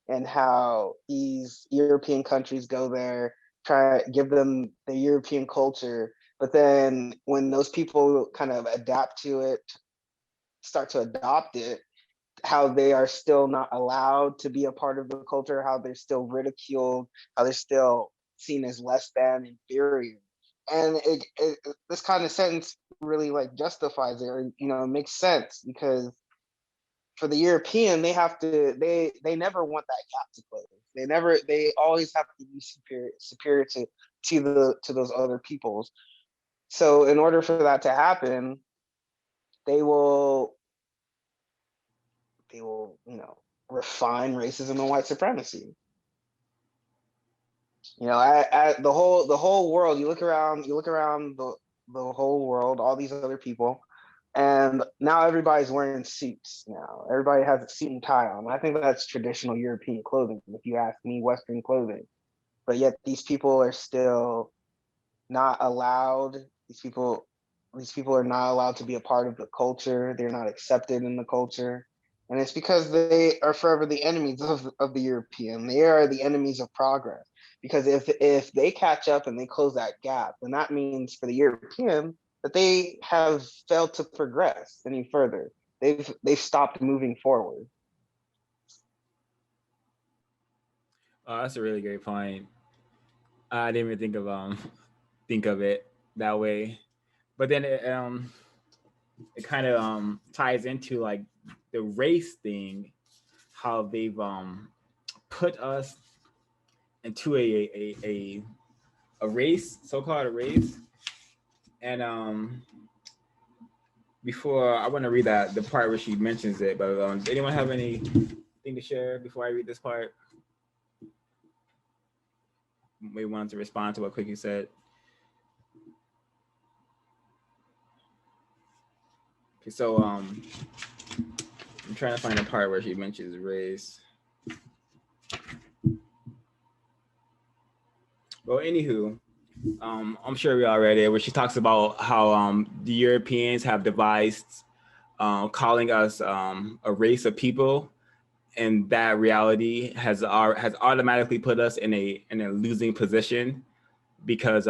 and how these European countries go there, try to give them the European culture, but then when those people kind of adapt to it, start to adopt it, how they are still not allowed to be a part of the culture, how they're still ridiculed, how they're still seen as less than, inferior. And this kind of sentence really like justifies it, or it makes sense, because for the European, they never want that gap to close. They always have to be superior to those other peoples. So in order for that to happen, they will refine racism and white supremacy. The whole world, you look around the whole world, all these other people, and now everybody's wearing suits. Now everybody has a suit and tie on. I think that's traditional European clothing, if you ask me, Western clothing. But yet these people are still not allowed. These people are not allowed to be a part of the culture. They're not accepted in the culture. And it's because they are forever the enemies of the European. They are the enemies of progress. Because if they catch up and they close that gap, then that means for the European that they have failed to progress any further. They've stopped moving forward. Oh, that's a really great point. I didn't even think of it that way. But then it kind of ties into like the race thing, how they've put us into a race, so-called a race. And before I want to read the part where she mentions it, but does anyone have anything to share before I read this part? We wanted to respond to what Quickie said. Okay, so I'm trying to find a part where she mentions race. Well, anywho, I'm sure we all read it, where she talks about how the Europeans have devised calling us a race of people, and that reality has automatically put us in a losing position, because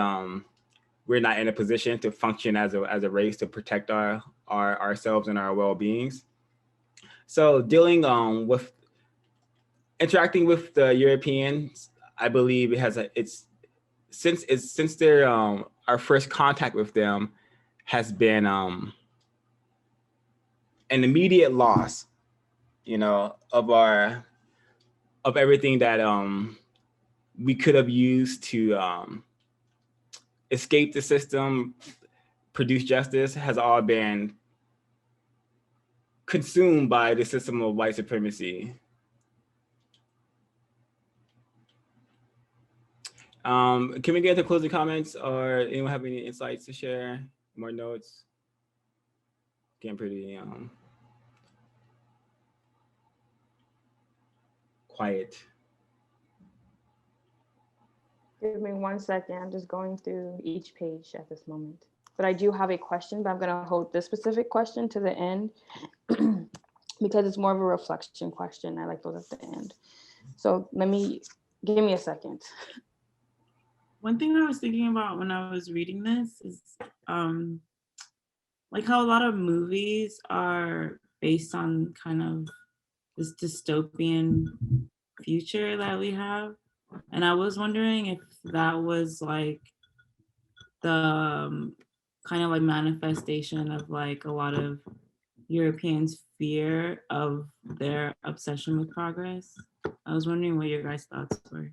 we're not in a position to function as a race to protect ourselves and our well-beings. So dealing with interacting with the Europeans, I believe it's since their our first contact with them has been an immediate loss, of everything that we could have used to escape the system, produce justice, has all been consumed by the system of white supremacy. Can we get to closing comments, or anyone have any insights to share? More notes? Getting pretty quiet. Give me 1 second. I'm just going through each page at this moment. But I do have a question, but I'm going to hold this specific question to the end because it's more of a reflection question. I like those at the end. So give me a second. One thing I was thinking about when I was reading this is like how a lot of movies are based on kind of this dystopian future that we have. And I was wondering if that was like the kind of like manifestation of like a lot of Europeans' fear of their obsession with progress. I was wondering what your guys' thoughts were.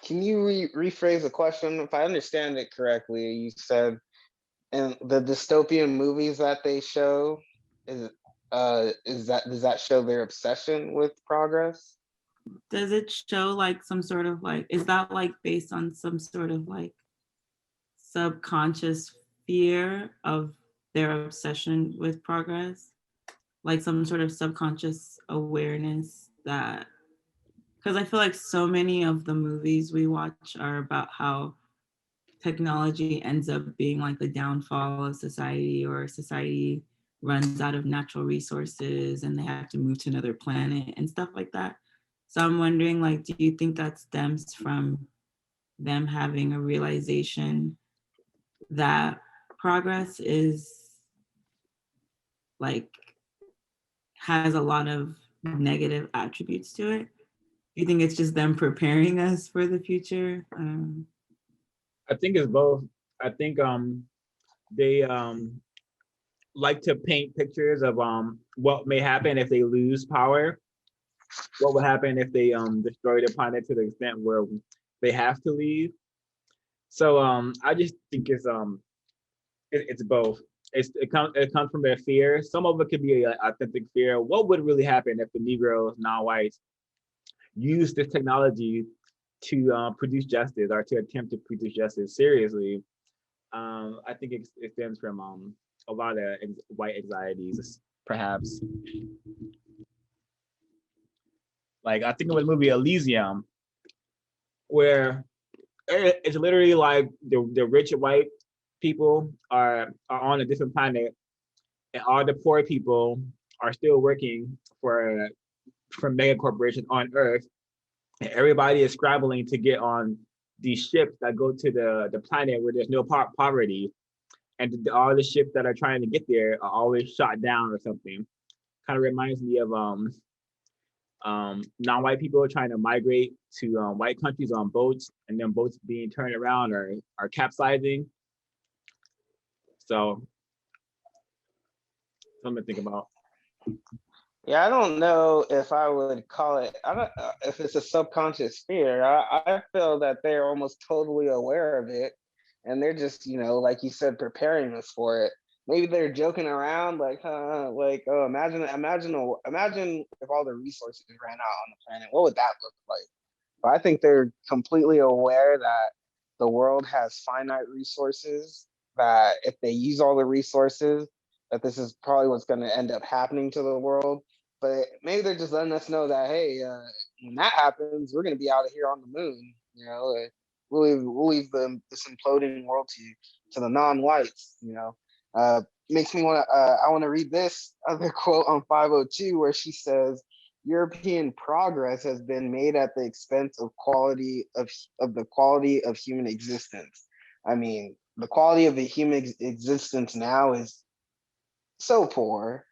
Can you rephrase the question? If I understand it correctly, you said in the dystopian movies that they show, does that show their obsession with progress? Does it show like some sort of like, is that like based on some sort of like subconscious fear of their obsession with progress? Like some sort of subconscious awareness that, because I feel like so many of the movies we watch are about how technology ends up being like the downfall of society, or society runs out of natural resources and they have to move to another planet and stuff like that. So I'm wondering, like, do you think that stems from them having a realization that progress is like, has a lot of negative attributes to it? Do you think it's just them preparing us for the future? I think it's both. I think they like to paint pictures of what may happen if they lose power. What would happen if they destroy the planet to the extent where they have to leave? So I just think it's both. It comes from their fear. Some of it could be an authentic fear. What would really happen if the Negroes, non-whites, use this technology to produce justice, or to attempt to produce justice seriously? I think it stems from a lot of white anxieties, perhaps. Like, I think of the movie Elysium, where it's literally like the rich white people are on a different planet, and all the poor people are still working for mega corporations on Earth, and everybody is scrabbling to get on these ships that go to the planet where there's no poverty, and all the ships that are trying to get there are always shot down or something. Kind of reminds me of non-white people trying to migrate to white countries on boats, and then boats being turned around or are capsizing. So something to think about. Yeah, I don't know if I would call it, I don't if it's a subconscious fear. I feel that they're almost totally aware of it, and they're just, like you said, preparing us for it. Maybe they're joking around, like, oh, imagine if all the resources ran out on the planet. What would that look like? But I think they're completely aware that the world has finite resources, that if they use all the resources, that this is probably what's going to end up happening to the world. But maybe they're just letting us know that, hey, when that happens, we're going to be out of here on the moon. We'll leave this imploding world to the non-whites. Makes me want to. I want to read this other quote on 502, where she says, "European progress has been made at the expense of the quality of human existence." I mean, the quality of the human existence now is so poor,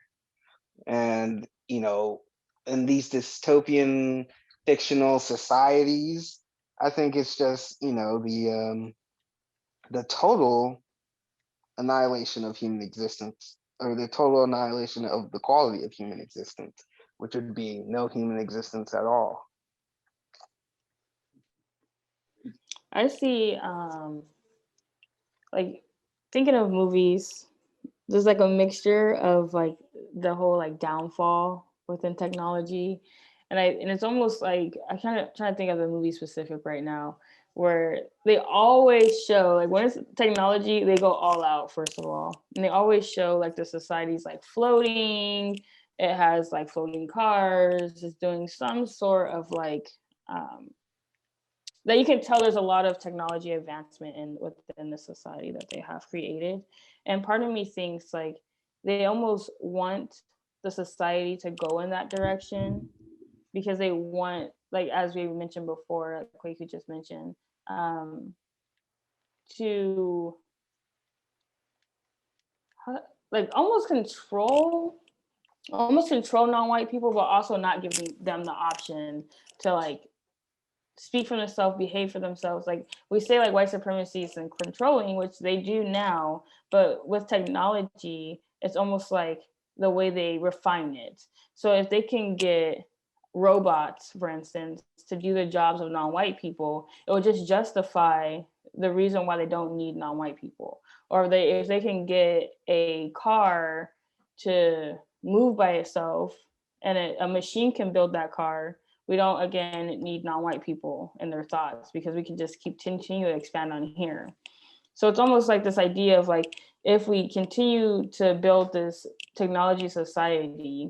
and in these dystopian fictional societies, I think it's just the total annihilation of human existence, or the total annihilation of the quality of human existence, which would be no human existence at all. I see like thinking of movies, there's like a mixture of like the whole like downfall within technology, and it's almost like I kind of trying to think of the movie specific right now, where they always show like when it's technology, they go all out first of all, and they always show like the society's like floating. It has like floating cars. It's doing some sort of like that you can tell there's a lot of technology advancement within the society that they have created. And part of me thinks like they almost want the society to go in that direction because they want, like as we mentioned before, like Kwaku just mentioned, to like almost control non-white people, but also not giving them the option to like speak for themselves, behave for themselves. Like we say like white supremacy is controlling, which they do now, but with technology, it's almost like the way they refine it. So if they can get robots, for instance, to do the jobs of non-white people, it will just justify the reason why they don't need non-white people. Or if they can get a car to move by itself and a machine can build that car, we don't again need non-white people in their thoughts because we can just continue to expand on here. So it's almost like this idea of like, if we continue to build this technology society,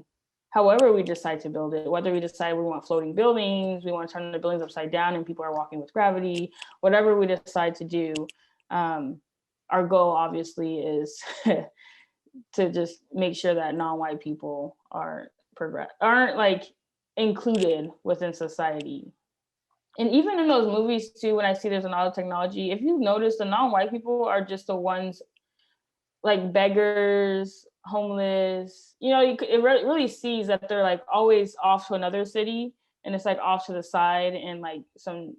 however we decide to build it, whether we decide we want floating buildings, we want to turn the buildings upside down and people are walking with gravity, whatever we decide to do, our goal obviously is to just make sure that non-white people aren't like included within society. And even in those movies too, when I see there's a lot of technology, if you notice, the non-white people are just the ones like beggars, homeless. You know, it really sees that they're like always off to another city, and it's like off to the side and like some,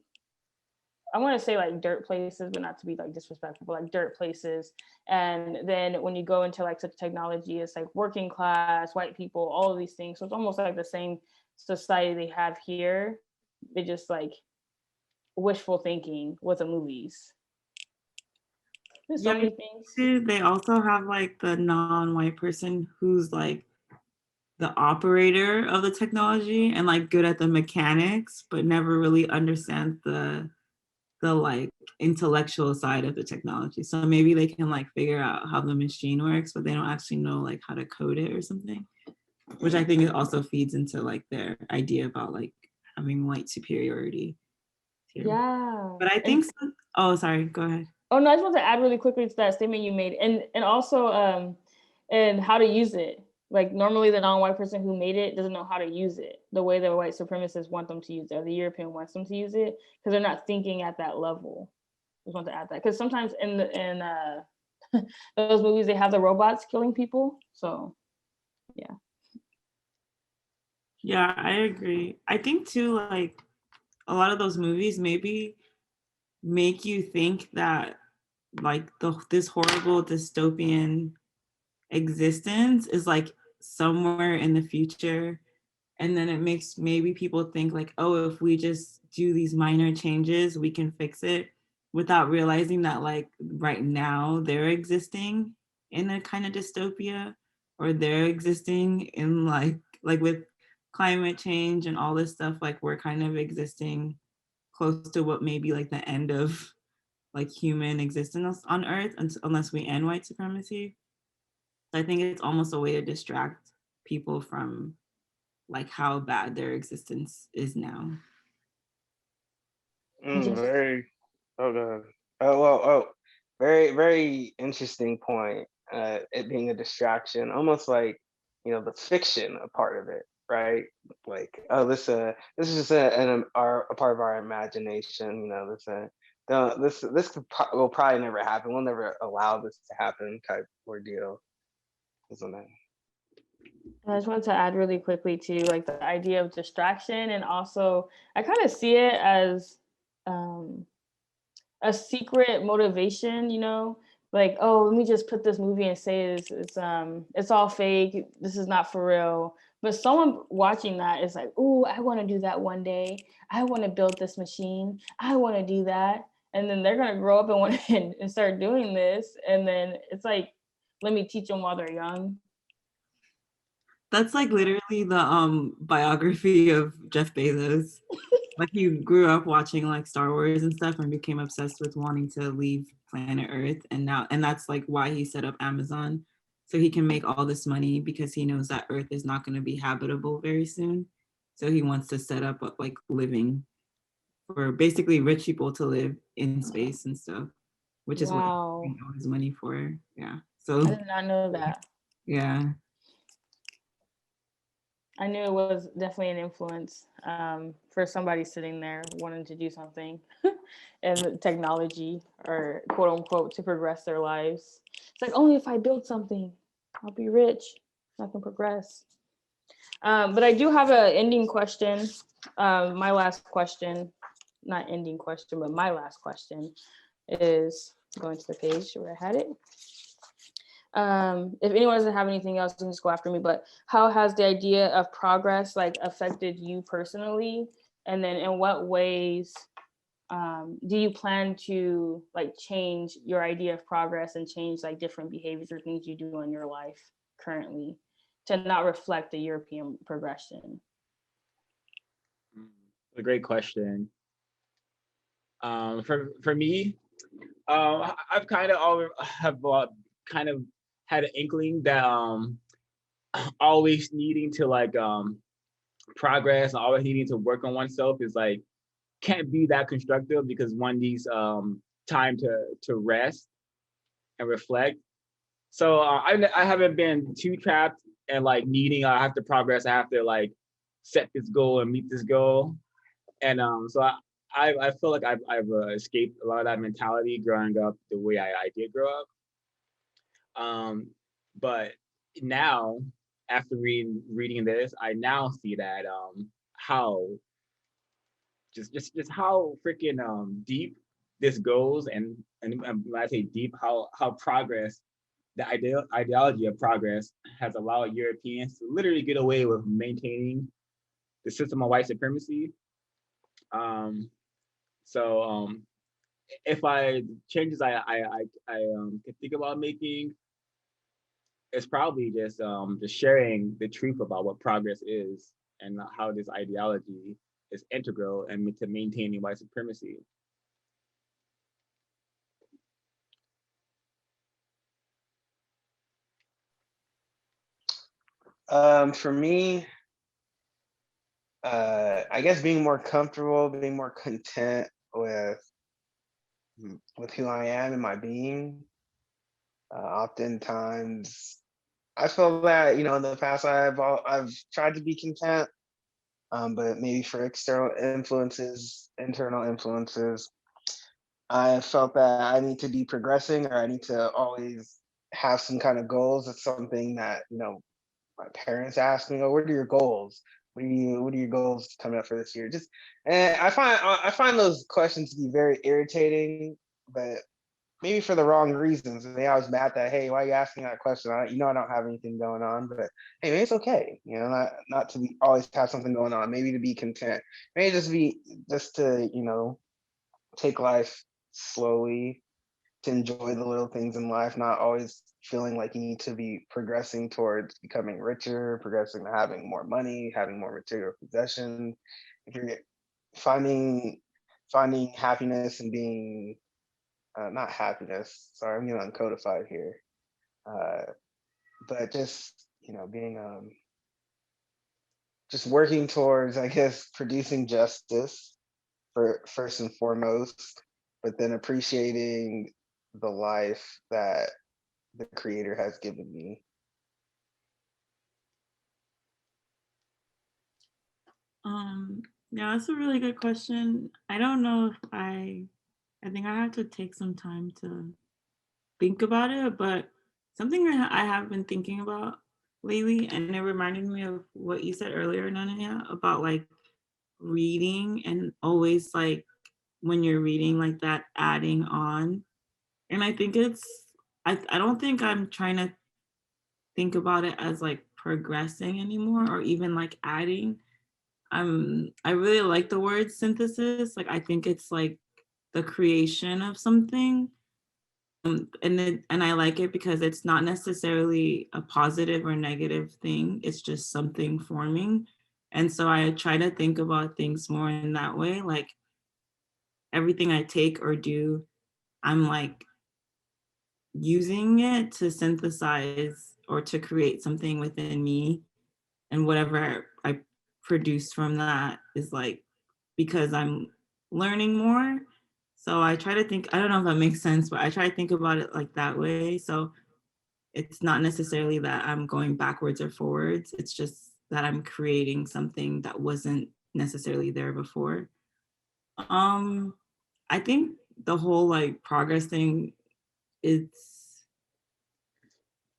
I want to say like dirt places, but not to be like disrespectful, but like dirt places. And then when you go into like such technology, it's like working class, white people, all of these things. So it's almost like the same society they have here. They just like wishful thinking with the movies. There's so many things. Too, they also have like the non-white person who's like the operator of the technology and like good at the mechanics, but never really understands the like intellectual side of the technology. So maybe they can like figure out how the machine works, but they don't actually know like how to code it or something, which I think it also feeds into like their idea about like having white superiority too. Yeah. But I think oh, sorry, go ahead. Oh no, I just want to add really quickly to that statement you made, and also and how to use it. Like normally the non-white person who made it doesn't know how to use it the way the white supremacists want them to use it, or the European wants them to use it, because they're not thinking at that level. I just want to add that, because sometimes in those movies they have the robots killing people. So yeah. Yeah, I agree. I think too, like a lot of those movies maybe make you think that like this horrible dystopian existence is like somewhere in the future, and then it makes maybe people think like, oh, if we just do these minor changes we can fix it, without realizing that like right now they're existing in a kind of dystopia, or they're existing in like with climate change and all this stuff, like we're kind of existing close to what may be like the end of like human existence on Earth, unless we end white supremacy. I think it's almost a way to distract people from like how bad their existence is now. Very, oh god, very, very interesting point. It being a distraction, almost like, you know, the fiction, a part of it, right? Like, oh, this is just a part of our imagination. You know, this will probably never happen. We'll never allow this to happen, type ordeal, isn't it? I just wanted to add really quickly to like the idea of distraction, and also I kind of see it as a secret motivation, you know, like, oh, let me just put this movie and say it's all fake, this is not for real. But someone watching that is like, oh, I want to do that one day. I want to build this machine. I want to do that. and then they're gonna grow up and want and start doing this, and then it's like, let me teach them while they're young. That's like literally the biography of Jeff Bezos. Like he grew up watching like Star Wars and stuff and became obsessed with wanting to leave planet Earth, and that's like why he set up Amazon, so he can make all this money because he knows that Earth is not going to be habitable very soon. So he wants to set up like living for basically rich people to live in space and stuff, which is what he's Wow, getting all his money for. Yeah. I So did not know that. yeah. I knew it was definitely an influence for somebody sitting there wanting to do something and technology, or quote unquote, to progress their lives. It's like, only if I build something, I'll be rich, I can progress. But I do have an ending question. My last question, not ending question, but my last question is going to the page where I had it. If anyone doesn't have anything else, you can just go after me. But how has the idea of progress like affected you personally? And then in what ways do you plan to like change your idea of progress and change like different behaviors or things you do in your life currently to not reflect the European progression? A great question. For me, I've kind of always have kind of had an inkling that always needing to like progress and always needing to work on oneself is like can't be that constructive, because one needs time to rest and reflect. So I haven't been too trapped and like needing I have to progress, I have to like set this goal and meet this goal. And so I feel like I've escaped a lot of that mentality growing up the way I did grow up. But now, after reading this, I now see that how just how freaking deep this goes, and when I say deep, how progress, the ideology of progress has allowed Europeans to literally get away with maintaining the system of white supremacy. Um, so if I changes I can think about making, it's probably just sharing the truth about what progress is and how this ideology is integral and to maintaining white supremacy. For me, I guess being more comfortable, being more content with who I am and my being. Oftentimes, I feel that in the past I've tried to be content, but maybe for external influences, internal influences, I felt that I need to be progressing, or I need to always have some kind of goals. It's something that my parents ask me, "Oh, what are your goals? What are your goals coming up for this year?" Just and I find those questions to be very irritating, but maybe for the wrong reasons. And they always mad that, "Hey, why are you asking that question? I don't have anything going on." But hey, maybe it's okay, not to be always have something going on. Maybe to be content. Maybe just to take life slowly, to enjoy the little things in life, not always feeling like you need to be progressing towards becoming richer, progressing to having more money, having more material possessions. If you're finding happiness and being not happiness, sorry, I'm getting uncodified here, uh, but just being just working towards, I guess, producing justice for first and foremost, but then appreciating the life that the creator has given me. Yeah, that's a really good question. I don't know if I think I have to take some time to think about it, but something I have been thinking about lately, and it reminded me of what you said earlier, Nananya, about like reading and always like when you're reading like that adding on. And I think I don't think I'm trying to think about it as like progressing anymore or even like adding. I really like the word synthesis. Like I think it's like the creation of something. And I like it because it's not necessarily a positive or negative thing. It's just something forming. And so I try to think about things more in that way. Like everything I take or do, I'm like using it to synthesize or to create something within me. And whatever I produce from that is like because I'm learning more. So I try to think, I don't know if that makes sense, but I try to think about it like that way. So it's not necessarily that I'm going backwards or forwards. It's just that I'm creating something that wasn't necessarily there before. I think the whole like progress thing, it's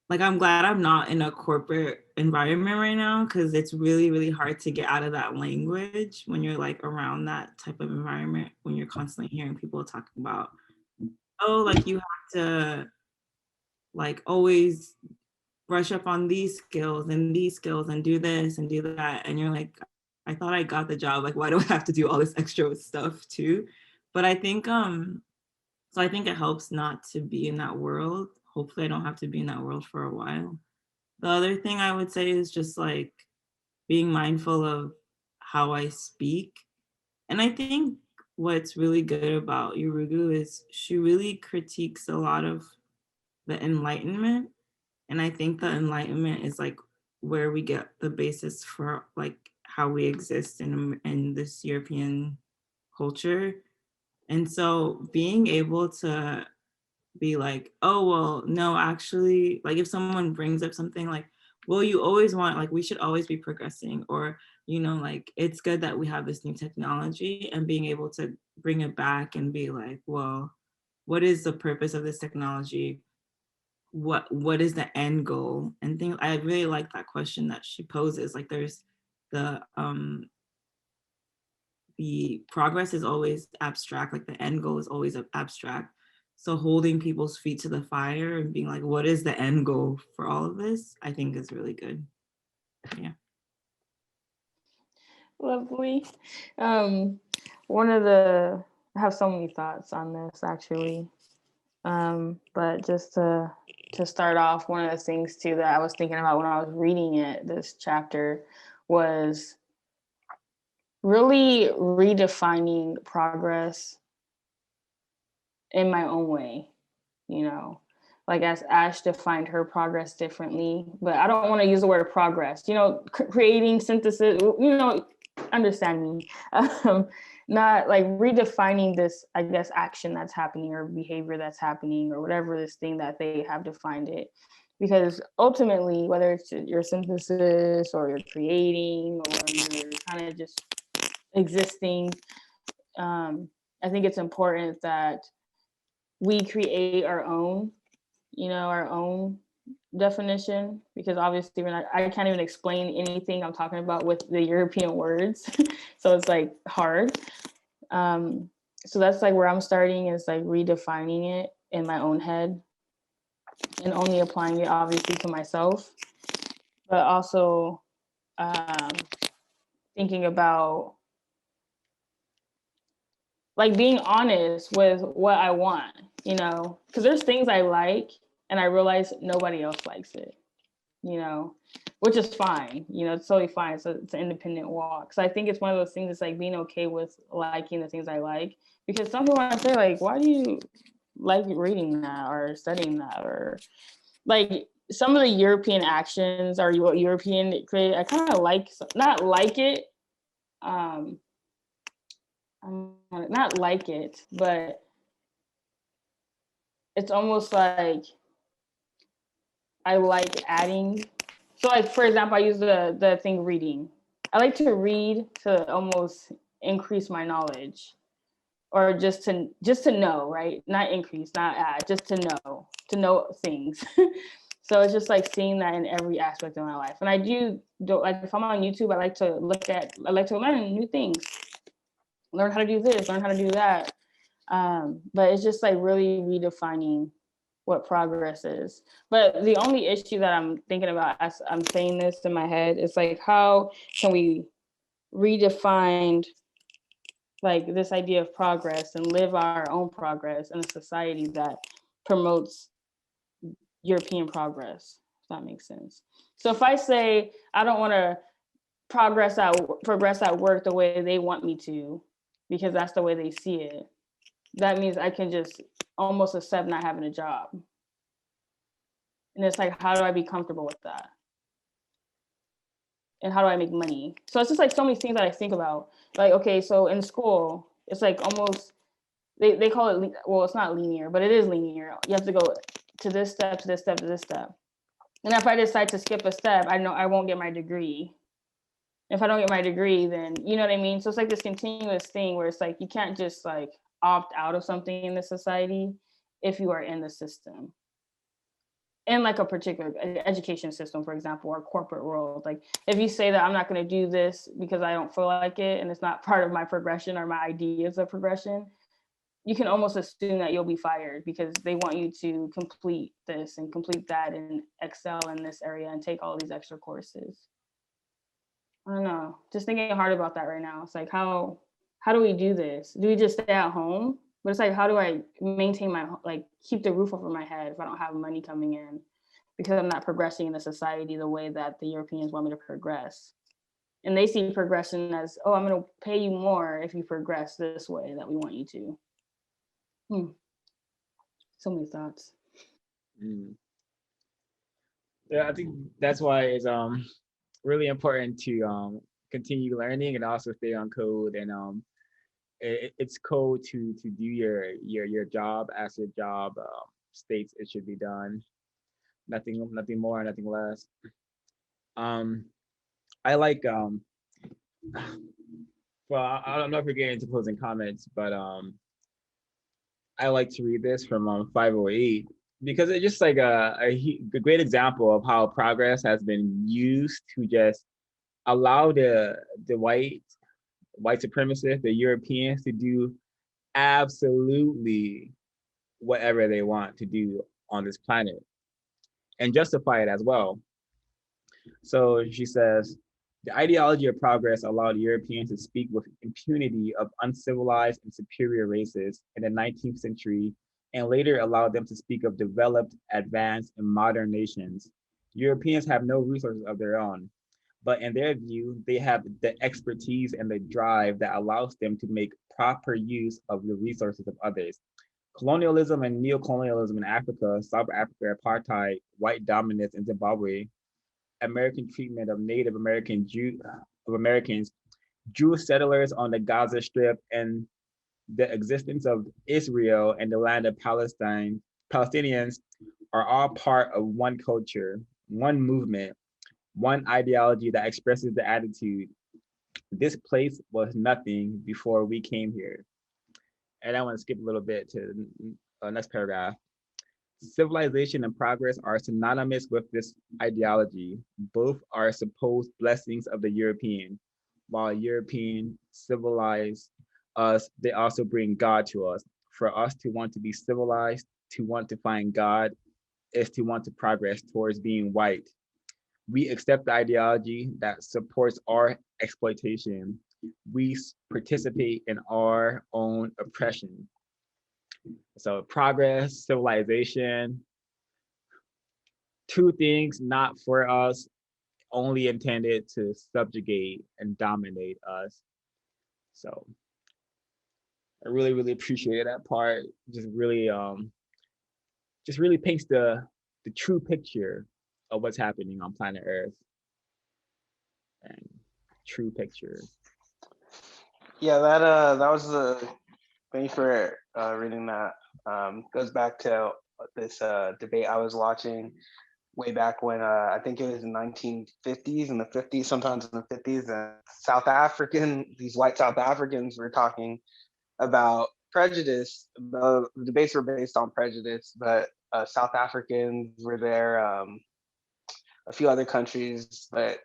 like, I'm glad I'm not in a corporate environment right now because it's really, really hard to get out of that language when you're like around that type of environment, when you're constantly hearing people talking about, oh, like you have to like always brush up on these skills and these skills and do this and do that. And you're like, I thought I got the job. Like, why do I have to do all this extra stuff too? But I think, so I think it helps not to be in that world. Hopefully I don't have to be in that world for a while. The other thing I would say is just like being mindful of how I speak. And I think what's really good about Yurugu is she really critiques a lot of the Enlightenment. And I think the Enlightenment is like where we get the basis for like how we exist in this European culture. And so being able to be like, oh, well, no, actually, like if someone brings up something like, well, you always want, like, we should always be progressing, or, you know, like, it's good that we have this new technology, and being able to bring it back and be like, well, what is the purpose of this technology? What is the end goal? And think I really like that question that she poses. Like there's the progress is always abstract, like the end goal is always abstract. So holding people's feet to the fire and being like, what is the end goal for all of this? I think is really good. Yeah. Lovely. I have so many thoughts on this actually. But just to start off, one of the things too that I was thinking about when I was reading this chapter was really redefining progress in my own way, you know, like as Ash defined her progress differently, but I don't want to use the word progress, you know, creating synthesis, you know, understand me. Not like redefining this, I guess, action that's happening or behavior that's happening or whatever this thing that they have defined it. Because ultimately, whether it's your synthesis or you're creating or you're kind of just existing, I think it's important that we create our own, you know, our own definition, because obviously I can't even explain anything I'm talking about with the European words. So it's like hard. So that's like where I'm starting, is like redefining it in my own head and only applying it obviously to myself, but also thinking about like being honest with what I want, you know, because there's things I like and I realize nobody else likes it, you know, which is fine, you know, it's totally fine. So it's an independent walk. So I think it's one of those things, it's like being okay with liking the things I like, because some people want to say like, why do you like reading that or studying that, or like some of the European actions or what European create, I kind of like, not like it, not like it, but it's almost like I like adding. So like, for example, I use the thing reading. I like to read to almost increase my knowledge, or just to know, right? Not increase, not add, just to know things. So it's just like seeing that in every aspect of my life. And I do like, if I'm on YouTube, I like to learn new things, learn how to do this, learn how to do that. But it's just like really redefining what progress is. But the only issue that I'm thinking about as I'm saying this in my head is like, how can we redefine like this idea of progress and live our own progress in a society that promotes European progress, if that makes sense. So if I say I don't want to progress at work the way they want me to, because that's the way they see it, that means I can just almost accept not having a job. And it's like, how do I be comfortable with that? And how do I make money? So it's just like so many things that I think about. Like, okay, so in school, it's like almost, they call it, well, it's not linear, but it is linear. You have to go to this step, to this step, to this step. And if I decide to skip a step, I know I won't get my degree. If I don't get my degree, then, you know what I mean? So it's like this continuous thing where it's like, you can't just like opt out of something in the society if you are in the system. In like a particular education system, for example, or corporate world. Like if you say that I'm not going to do this because I don't feel like it and it's not part of my progression or my ideas of progression, you can almost assume that you'll be fired because they want you to complete this and complete that and excel in this area and take all these extra courses. I don't know, just thinking hard about that right now. It's like, how do we do this? Do we just stay at home? But it's like, how do I maintain my, like, keep the roof over my head if I don't have money coming in because I'm not progressing in the society the way that the Europeans want me to progress? And they see progression as, oh, I'm going to pay you more if you progress this way that we want you to. So many thoughts. Yeah, I think that's why it's really important to continue learning and also stay on code, and it's code to do your job as your job states it should be done. Nothing more, nothing less. I like well, I don't know if we're getting into closing comments, but I like to read this from 508 because it's just like a great example of how progress has been used to just allow the white supremacists, the Europeans, to do absolutely whatever they want to do on this planet and justify it as well. So she says, the ideology of progress allowed Europeans to speak with impunity of uncivilized and superior races in the 19th century, and later allowed them to speak of developed, advanced, and modern nations. Europeans have no resources of their own, but in their view, they have the expertise and the drive that allows them to make proper use of the resources of others. Colonialism and neo-colonialism in Africa, South Africa, apartheid, white dominance in Zimbabwe, American treatment of Native Americans, Jewish settlers on the Gaza Strip, and the existence of Israel and the land of Palestinians are all part of one culture, one movement, one ideology that expresses the attitude, this place was nothing before we came here. And I want to skip a little bit to the next paragraph. Civilization and progress are synonymous with this ideology. Both are supposed blessings of the European. While European civilize us, they also bring God to us. For us to want to be civilized, to want to find God, is to want to progress towards being white. We accept the ideology that supports our exploitation. We participate in our own oppression. So progress, civilization, two things not for us, only intended to subjugate and dominate us. So I really, really appreciate that part. Just really paints the true picture of what's happening on planet Earth. And true picture. Yeah, that was the thank you for reading that. Goes back to this debate I was watching way back when I think it was in 1950s, in the 50s, sometimes in the 50s, and these white South Africans were talking about prejudice. The debates were based on prejudice, but South Africans were there, a few other countries, but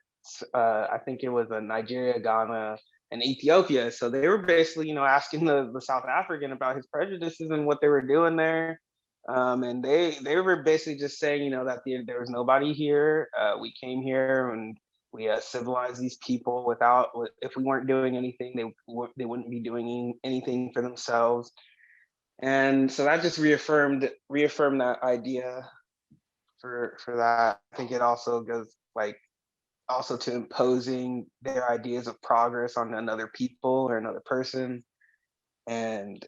I think it was Nigeria, Ghana, and Ethiopia. So they were basically, asking the South African about his prejudices and what they were doing there. And they were basically just saying, that there was nobody here. We came here and we civilize these people without, if we weren't doing anything, they wouldn't be doing anything for themselves. And so that just reaffirmed that idea for that. I think it also goes like also to imposing their ideas of progress on another people or another person, and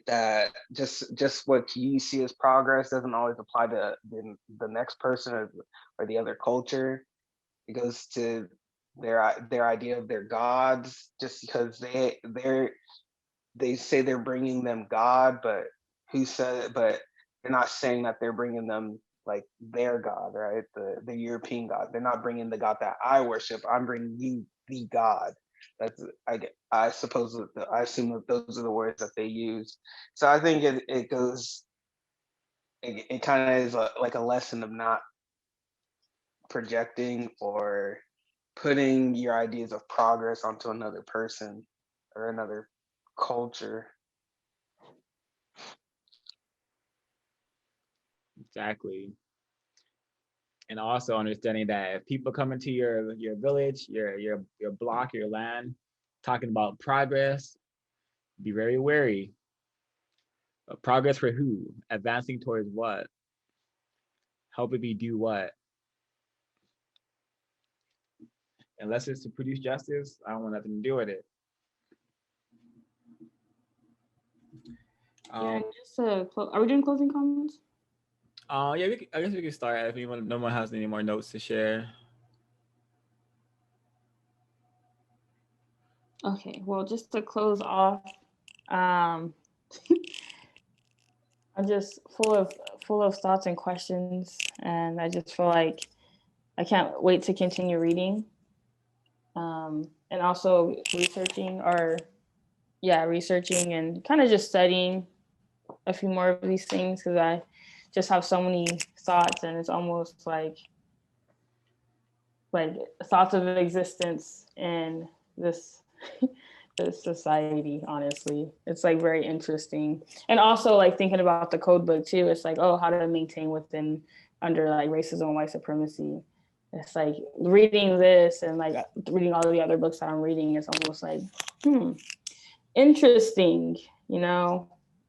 that just what you see as progress doesn't always apply to the next person or the other culture. It goes to their idea of their gods, just because they say they're bringing them God, but who said it? But they're not saying that they're bringing them like their God, right? The European God. They're not bringing the God that I worship. I'm bringing you the God. That's I suppose I assume that those are the words that they use. So I think it goes. It kind of is like a lesson of not projecting or putting your ideas of progress onto another person or another culture. Exactly. And also understanding that if people come into your village, your block, your land, talking about progress, be very wary. Progress for who? Advancing towards what? Helping me do what? Unless it's to produce justice, I don't want nothing to do with it. Yeah, and just are we doing closing comments? Yeah, I guess we can start if no one has any more notes to share. Okay, well, just to close off, I'm just full of thoughts and questions, and I just feel like I can't wait to continue reading, and also researching and kind of just studying a few more of these things, because I just have so many thoughts, and it's almost like thoughts of existence in this this society. Honestly, it's like very interesting, and also like thinking about the code book too. It's like, oh, how to maintain under like racism, white supremacy. It's like reading this and like reading all the other books that I'm reading. It's almost like interesting,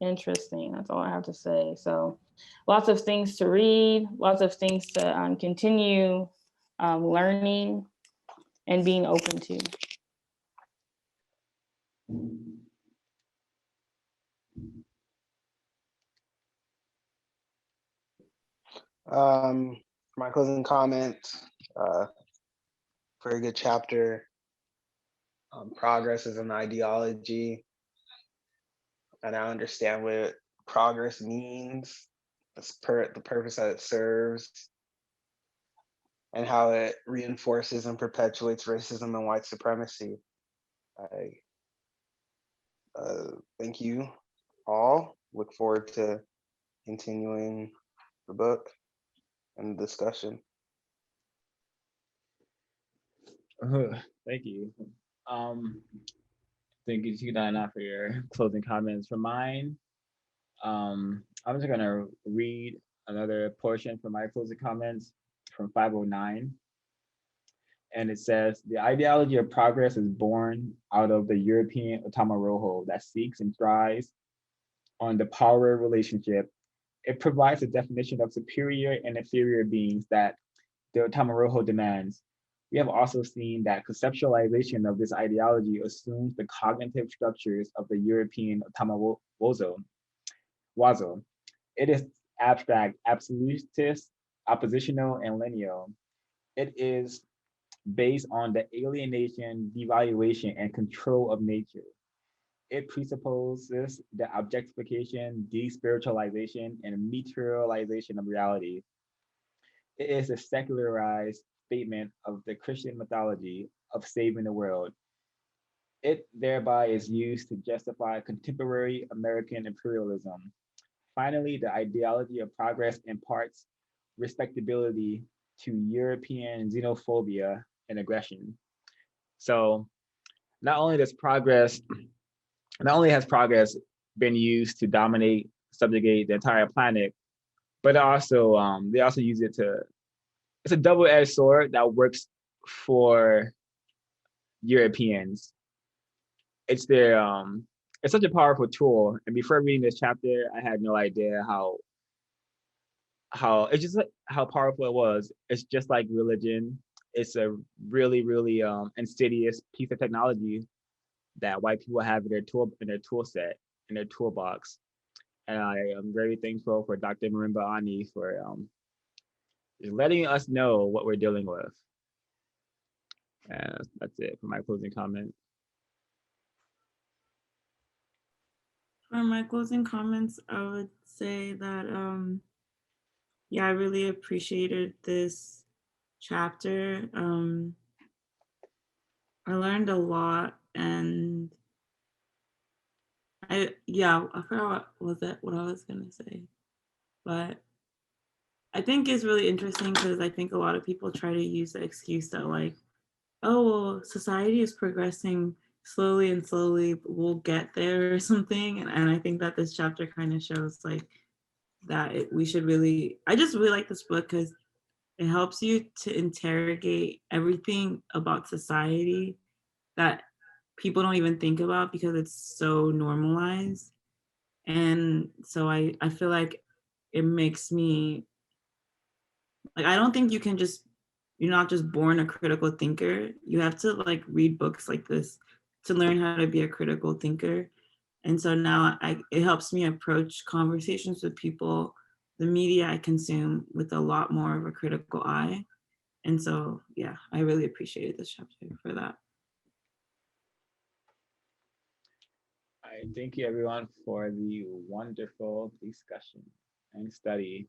interesting. That's all I have to say. So lots of things to read, lots of things to continue learning and being open to. My closing comment, very good chapter. Progress is an ideology, and I understand what progress means, the purpose that it serves, and how it reinforces and perpetuates racism and white supremacy. I thank you all. Look forward to continuing the book and the discussion. Thank you. Thank you, Dana, for your closing comments. For mine, I'm just gonna read another portion from my closing comments from 509. And it says, the ideology of progress is born out of the European Otama that seeks and thrives on the power relationship. It provides a definition of superior and inferior beings that the Otama demands. We have also seen that conceptualization of this ideology assumes the cognitive structures of the European Otama Wazo. It is abstract, absolutist, oppositional, and lineal. It is based on the alienation, devaluation, and control of nature. It presupposes the objectification, despiritualization, and materialization of reality. It is a secularized statement of the Christian mythology of saving the world. It thereby is used to justify contemporary American imperialism. Finally, the ideology of progress imparts respectability to European xenophobia and aggression. So not only has progress been used to dominate, subjugate the entire planet, but also they also use it to it's a double-edged sword that works for Europeans. It's their it's such a powerful tool. And before reading this chapter, I had no idea how it's just like how powerful it was. It's just like religion. It's a really, really insidious piece of technology that white people have in their tool set, in their toolbox. And I am very thankful for Dr. Marimba Ani for just letting us know what we're dealing with. And that's it for my closing comment. For my closing comments, I would say that yeah, I really appreciated this chapter. I learned a lot, and I forgot what I was gonna say, but I think it's really interesting because I think a lot of people try to use the excuse that like, oh well, society is progressing slowly and slowly, but we'll get there or something, and I think that this chapter kind of shows like that we should really. I just really like this book because it helps you to interrogate everything about society that people don't even think about because it's so normalized. And so I feel like it makes me like, I don't think you're not just born a critical thinker. You have to like read books like this to learn how to be a critical thinker. And so now it helps me approach conversations with people, the media I consume, with a lot more of a critical eye. And so, yeah, I really appreciated this chapter for that. I thank you everyone for the wonderful discussion and study.